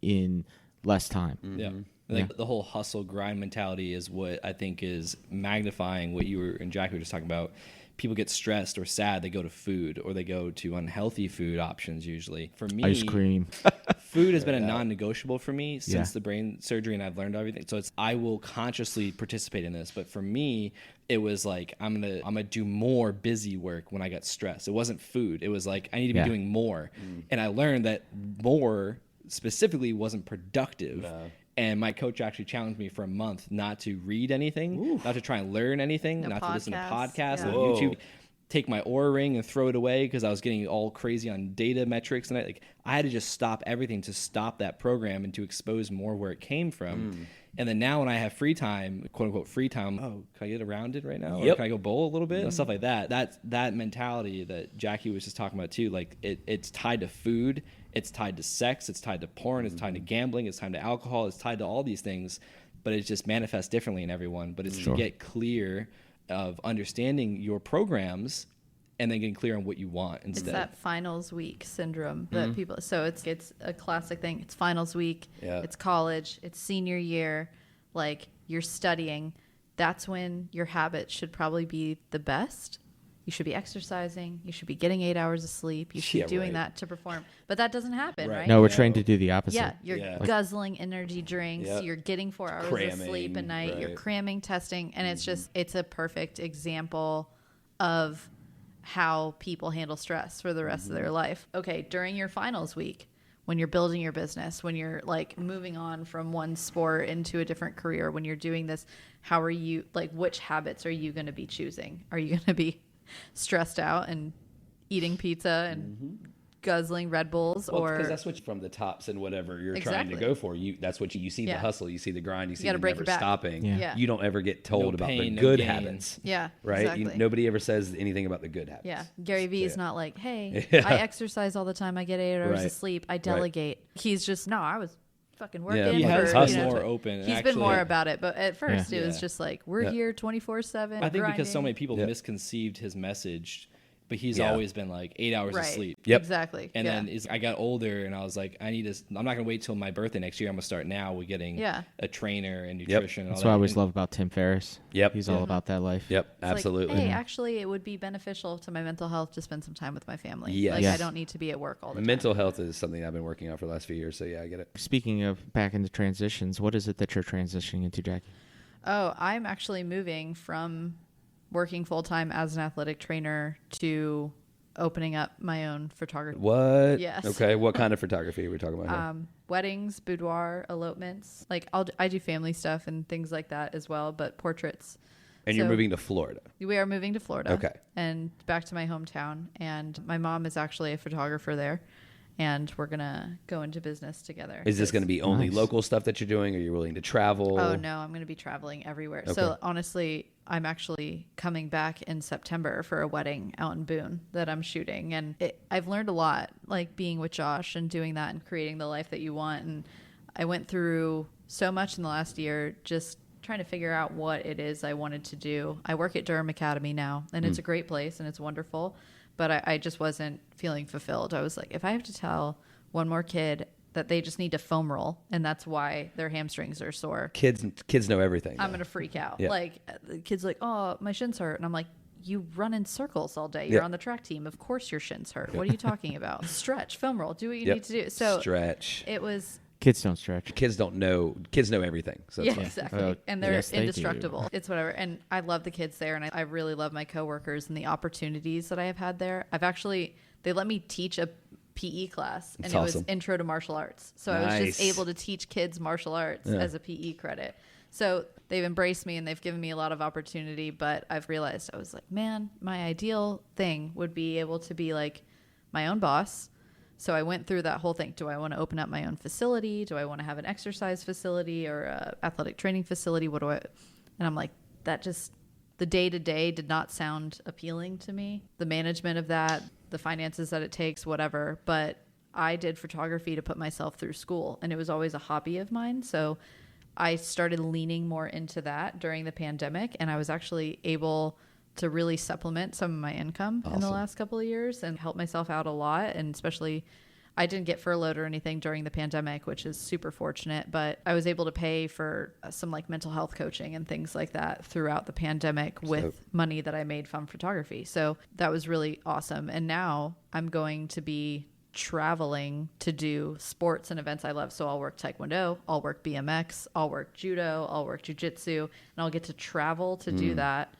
in less time. Yeah. Like the whole hustle grind mentality is what I think is magnifying what you and Jackie were just talking about. People get stressed or sad, they go to food, or they go to unhealthy food options usually. For me, Ice cream. food has been a non-negotiable for me since the brain surgery, and I've learned everything. So I will consciously participate in this. But for me, it was like I'm gonna do more busy work when I got stressed. It wasn't food. It was like I need to be doing more. And I learned that more specifically wasn't productive. And my coach actually challenged me for a month not to read anything, not to try and learn anything, not to listen to podcasts, not YouTube, take my Oura ring and throw it away because I was getting all crazy on data metrics. And I had to just stop everything to stop that program and to expose more where it came from. And then now when I have free time, quote unquote free time, can I get around it right now? Or can I go bowl a little bit? Stuff like that. That mentality that Jackie was just talking about too, like it's tied to food. It's tied to sex, it's tied to porn, it's tied to gambling, it's tied to alcohol, it's tied to all these things, but it just manifests differently in everyone. But it's to get clear of understanding your programs and then getting clear on what you want instead. It's that finals week syndrome that people, so it's a classic thing. It's finals week, it's college, it's senior year, like you're studying. That's when your habits should probably be the best. You should be exercising. You should be getting 8 hours of sleep. You should be doing that to perform. But that doesn't happen, right? No, we're trained to do the opposite. Yeah, you're guzzling energy drinks. You're getting 4 hours of sleep a night. You're cramming, testing. And it's a perfect example of how people handle stress for the rest of their life. Okay, during your finals week, when you're building your business, when you're like moving on from one sport into a different career, when you're doing this, how are you, like, which habits are you going to be choosing? Are you going to be stressed out and eating pizza and guzzling Red Bulls, or because that's what from the tops and whatever you're trying to go for. That's what you see the hustle, you see the grind, you see the never stopping. You don't ever get told about the good habits. Right. Exactly. Nobody ever says anything about the good habits. Gary Vee is not like, hey, I exercise all the time, I get 8 hours of sleep, I delegate. He's just, no, I was fucking working. He has been more open. He's been more about it, but at first it was just like, we're here 24/7. I think because so many people misconceived his message, but he's always been like 8 hours of sleep. Exactly. And then I got older and I was like, I'm not going to wait till my birthday next year. I'm going to start now with getting a trainer and nutrition. And all That's what I always love about Tim Ferriss. He's all about that life. It's absolutely. like, hey, actually, it would be beneficial to my mental health to spend some time with my family. I don't need to be at work all the time. Mental health is something I've been working on for the last few years. So I get it. Speaking of back into transitions, what is it that you're transitioning into, Jackie? Oh, I'm actually moving from working full-time as an athletic trainer to opening up my own photography. What? Yes. Okay. What kind of photography are we talking about here? Weddings, boudoir, elopements. Like I do family stuff and things like that as well, but portraits. And you're moving to Florida. We are moving to Florida. Okay. And back to my hometown. And my mom is actually a photographer there. And we're going to go into business together. Is this going to be only local stuff that you're doing? Or are you willing to travel? Oh, no. I'm going to be traveling everywhere. Okay. So honestly, I'm actually coming back in September for a wedding out in Boone that I'm shooting. And I've learned a lot, like being with Josh and doing that and creating the life that you want. And I went through so much in the last year just trying to figure out what it is I wanted to do. I work at Durham Academy now, and it's a great place and it's wonderful. But I just wasn't feeling fulfilled. I was like, if I have to tell one more kid that they just need to foam roll and that's why their hamstrings are sore. Kids know everything. I'm going to freak out. Like the kid's like, oh, my shins hurt. And I'm like, you run in circles all day. You're on the track team. Of course your shins hurt. What are you talking about? Stretch, foam roll, do what you need to do. So stretch. It was... Kids don't stretch. Kids don't know. Kids know everything. So exactly. And they're indestructible. It's whatever. And I love the kids there. And I really love my coworkers and the opportunities that I have had there. They let me teach a PE class, and it was intro to martial arts. So I was just able to teach kids martial arts as a PE credit. So they've embraced me and they've given me a lot of opportunity, but I've realized I was like, man, my ideal thing would be able to be like my own boss. So I went through that whole thing. Do I want to open up my own facility? Do I want to have an exercise facility or a athletic training facility? And I'm like, the day-to-day did not sound appealing to me. The management of that, the finances that it takes, whatever. But I did photography to put myself through school, and it was always a hobby of mine. So I started leaning more into that during the pandemic, and I was actually able to really supplement some of my income in the last couple of years and help myself out a lot. And especially I didn't get furloughed or anything during the pandemic, which is super fortunate, but I was able to pay for some like mental health coaching and things like that throughout the pandemic with money that I made from photography. So that was really awesome. And now I'm going to be traveling to do sports and events I love. So I'll work Taekwondo, I'll work BMX, I'll work judo, I'll work jiu-jitsu, and I'll get to travel to do that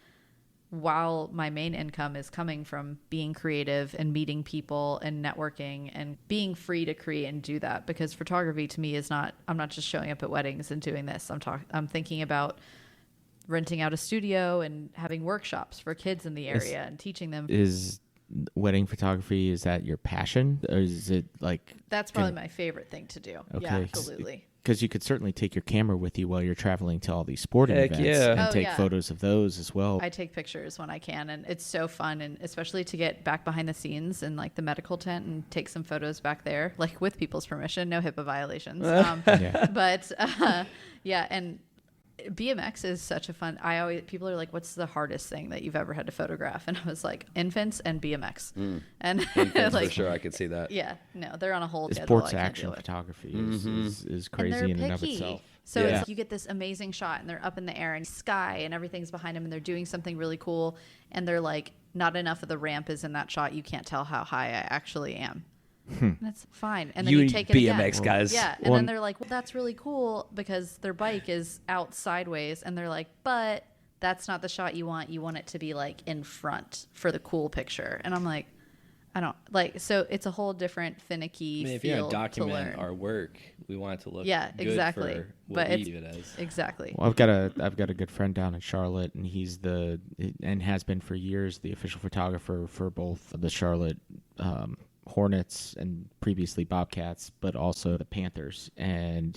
while my main income is coming from being creative and meeting people and networking and being free to create and do that. Because photography to me is not, I'm not just showing up at weddings and doing this. I'm thinking about renting out a studio and having workshops for kids in the area and teaching them. Is wedding photography, is that your passion, or is it like... That's probably my favorite thing to do. Okay. Yeah, absolutely. Because you could certainly take your camera with you while you're traveling to all these sporting Heck events yeah. and Oh, take yeah. photos of those as well. I take pictures when I can, and it's so fun, and especially to get back behind the scenes in like the medical tent and take some photos back there, like with people's permission, no HIPAA violations. Yeah. But yeah, and BMX is such a fun. People are like, "What's the hardest thing that you've ever had to photograph?" And I was like, "Infants and BMX." And Infants, like, for sure, I could see that. yeah, no, they're on a whole schedule. Sports I can't action deal with. photography Mm-hmm. is And crazy they're in and of picky. itself. So Yeah. it's like you get this amazing shot and they're up in the air and sky and everything's behind them and they're doing something really cool and they're like, not enough of the ramp is in that shot. You can't tell how high I actually am. And that's fine. And then you take it BMX again. guys. Yeah. And then they're like, well, that's really cool because their bike is out sideways. And they're like, but that's not the shot you want. You want it to be like in front for the cool picture. And I'm like, I don't like, so it's a whole different finicky I mean, if you're field going to to document learn. our work, we want it to look Yeah, good exactly. for what But we it's- view it as. Exactly. Well, I've got a good friend down in Charlotte, and he's and has been for years the official photographer for both the Charlotte Hornets and previously Bobcats, but also the Panthers. And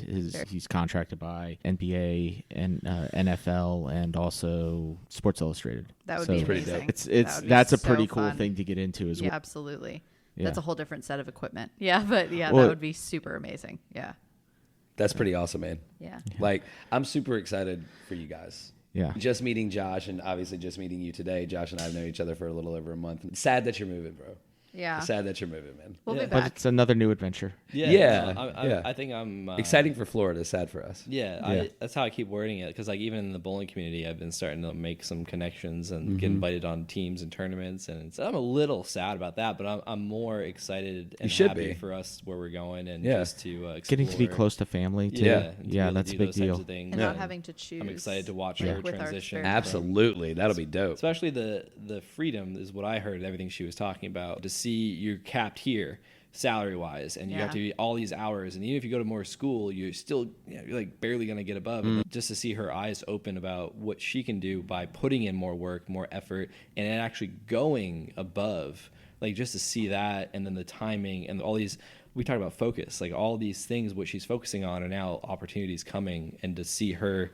he's contracted by NBA and NFL and also Sports Illustrated. That would So be pretty amazing. dope. That's a so pretty cool fun. thing to get into as Yeah, well. absolutely. Yeah. That's a whole different set of equipment. Yeah, but yeah, Well- that would be super amazing. Yeah. That's pretty awesome, man. Yeah. Like, I'm super excited for you guys. Yeah. Just meeting Josh and obviously just meeting you today. Josh and I have known each other for a little over a month. Sad that you're moving, bro. Yeah. Sad that you're moving, man. We'll be Yeah. But back. it's another new adventure. Yeah, no, yeah. I think I'm Exciting for Florida, sad for us. Yeah, that's how I keep wording it. Because like even in the bowling community, I've been starting to make some connections and get invited on teams and tournaments, and I'm a little sad about that. But I'm more excited and should happy be. for us where we're going and Yeah. just to explore. Getting to be close to family, too. Yeah, and to be able to That's a do big those types deal. of things. And not Yeah. having to choose. I'm excited to watch like, her with our transition. spare Absolutely. That'll be dope. Especially the freedom is what I heard. Everything she was talking about, to see you're capped here salary wise, and you have to Yeah. do all these hours, and even if you go to more school, you're still you're like barely gonna get above. And just to see her eyes open about what she can do by putting in more work, more effort, and it actually going above, like just to see that, and then the timing and all these. We talked about focus, like all these things. What she's focusing on are now opportunities coming, and to see her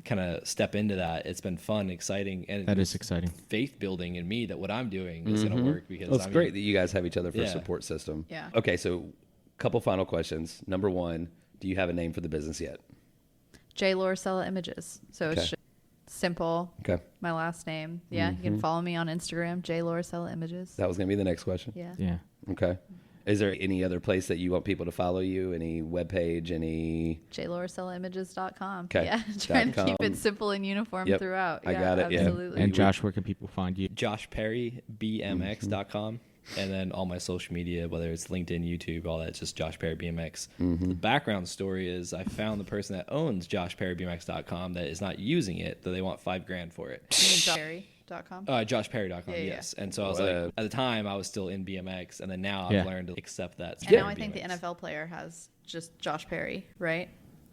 kind of step into that, it's been fun, exciting, and That is exciting. faith building in me that what I'm doing is going to work because Well, it's I'm great that you guys have each other for a Yeah. support system. Yeah. Okay, so couple final questions. Number one, do you have a name for the business yet? J. Lauricella Images. So Okay. it's just simple. Okay. My last name. Yeah. You can follow me on Instagram, J. Lauricella Images. That was going to be the next question. Yeah. Yeah. Okay. Is there any other place that you want people to follow you? Any webpage? Any? JLauricillaImages.com. Okay. Yeah. Trying to keep .com. it simple and uniform Yep. throughout. I got it, yeah. Absolutely. And Josh, where can people find you? JoshPerryBMX.com. And then all my social media, whether it's LinkedIn, YouTube, all that, it's just Josh Perry BMX. The background story is I found the person that owns JoshPerryBMX.com that is not using it, that they want $5,000 for it. You mean JoshPerry.com? JoshPerry.com, Yeah, yeah. yes. And so I was like, at the time, I was still in BMX, and then now Yeah. I've learned to accept that. And now I think the NFL player has just Josh Perry, right?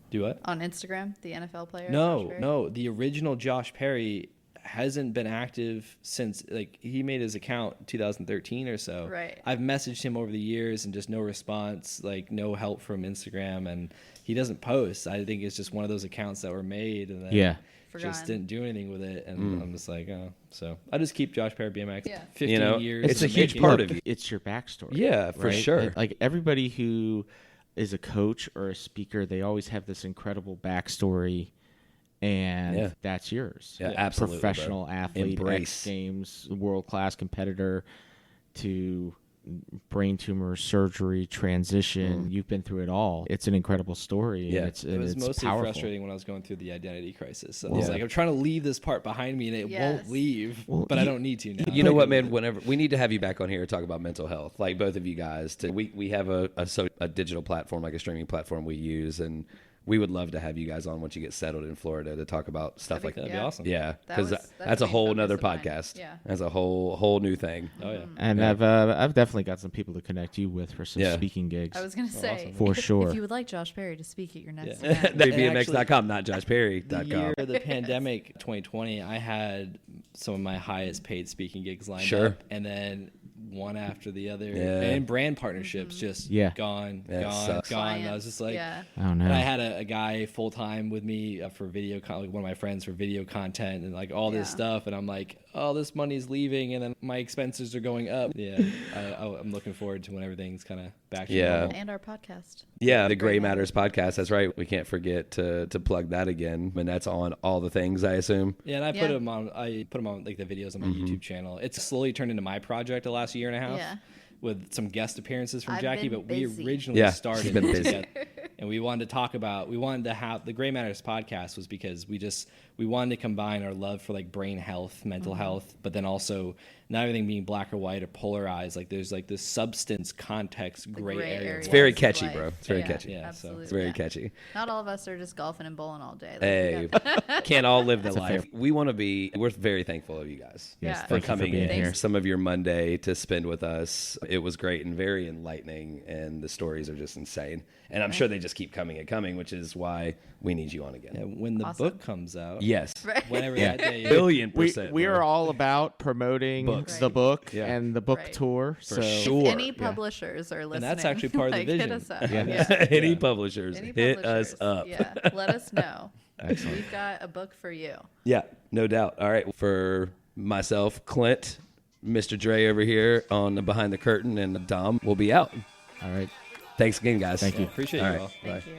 Do what? On Instagram, the NFL player. Josh No, Perry? no. The original Josh Perry hasn't been active since, like, he made his account 2013 or so. Right. I've messaged him over the years and just no response, like no help from Instagram, and he doesn't post. I think it's just one of those accounts that were made and then Yeah. just Forgotten. didn't do anything with it. And I'm just like, oh. So I just keep Josh Perry BMX. Yeah. 15 You know, years. it's a in the huge making. part of you. It's your backstory. Yeah, for right? sure. Like everybody who is a coach or a speaker, they always have this incredible backstory, and Yeah. that's yours. Yeah, absolutely, Professional bro. athlete, Embrace. X Games, world class competitor, to brain tumor, surgery, transition. You've been through it all. It's an incredible story. Yeah. And It was it's mostly powerful. frustrating when I was going through the identity crisis. So I was like, I'm trying to leave this part behind me, and it Yes. won't leave. Well, but I don't need to now. You know what, man? Whenever we need to have you back on here to talk about mental health, like both of you guys. We have a digital platform, like a streaming platform we use, and we would love to have you guys on once you get settled in Florida to talk about stuff like that. That'd be awesome. Yeah, That because was- that's a a main whole focus nother of mine. podcast. Yeah. That's a whole new thing. Oh yeah. And I've definitely got some people to connect you with for some Yeah. speaking gigs. I was gonna say awesome. For sure. If you would like Josh Perry to speak at your next Yeah. event, WBMX.com, not The JoshPerry.com. year of the pandemic, 2020, I had some of my highest paid speaking gigs lined Sure. up, and then one after the other, Yeah. and brand partnerships just Yeah. gone. Yeah, it sucks. And I was just like, yeah. Oh no. and I had a guy full time with me for video, like one of my friends for video content and like all this Yeah. stuff, and I'm like, oh, this money's leaving, and then my expenses are going up. Yeah, I'm looking forward to when everything's kind of back to Yeah. normal. And our podcast. Yeah, the Gray Gray Matters podcast. That's right. We can't forget to plug that again. And that's on all the things, I assume. Yeah, and I Yeah. put them on. I put them on like the videos on my YouTube channel. It's slowly turned into my project the last year and a half. Yeah. With some guest appearances from I've Jackie, been but busy. we originally Yeah, started she's been busy. together, and we wanted to have the Gray Matters podcast was because we wanted to combine our love for like brain health, mental health, but then also not everything being black or white or polarized. Like there's like this substance context gray area. areas It's very of catchy, life. bro. It's very Yeah, catchy. Yeah, so absolutely. It's very yeah. catchy. Not all of us are just golfing and bowling all day. Like, Hey, we got- can't all live the That's a life. fair- We want to be, we're very thankful of you guys. Yes, Yeah. For thank you coming being in here. some of your Monday to spend with us. It was great and very enlightening, and the stories are just insane. And I'm sure they just keep coming and coming, which is why we need you on again. Yeah, when the Awesome. book comes out, Yes. Right. whenever Yeah. that day is. Billion%. We bro. are all about promoting Books. the book Yeah. and the book Right. tour. For so sure. Any Yeah. publishers are listening. that's actually part of the like, vision. Hit us up. Yeah. Yeah. Any Yeah. publishers, Any hit us publishers. up. Yeah. Let us know. Excellent. We've got a book for you. Yeah, no doubt. All right. For myself, Clint, Mr. Dre over here on the Behind the Curtain, and Dom will be out. All right. Thanks again, guys. Thank you. Appreciate All you right. all. Thank you.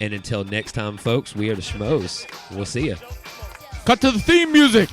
And until next time, folks, we are the Schmoes. We'll see you. Cut to the theme music.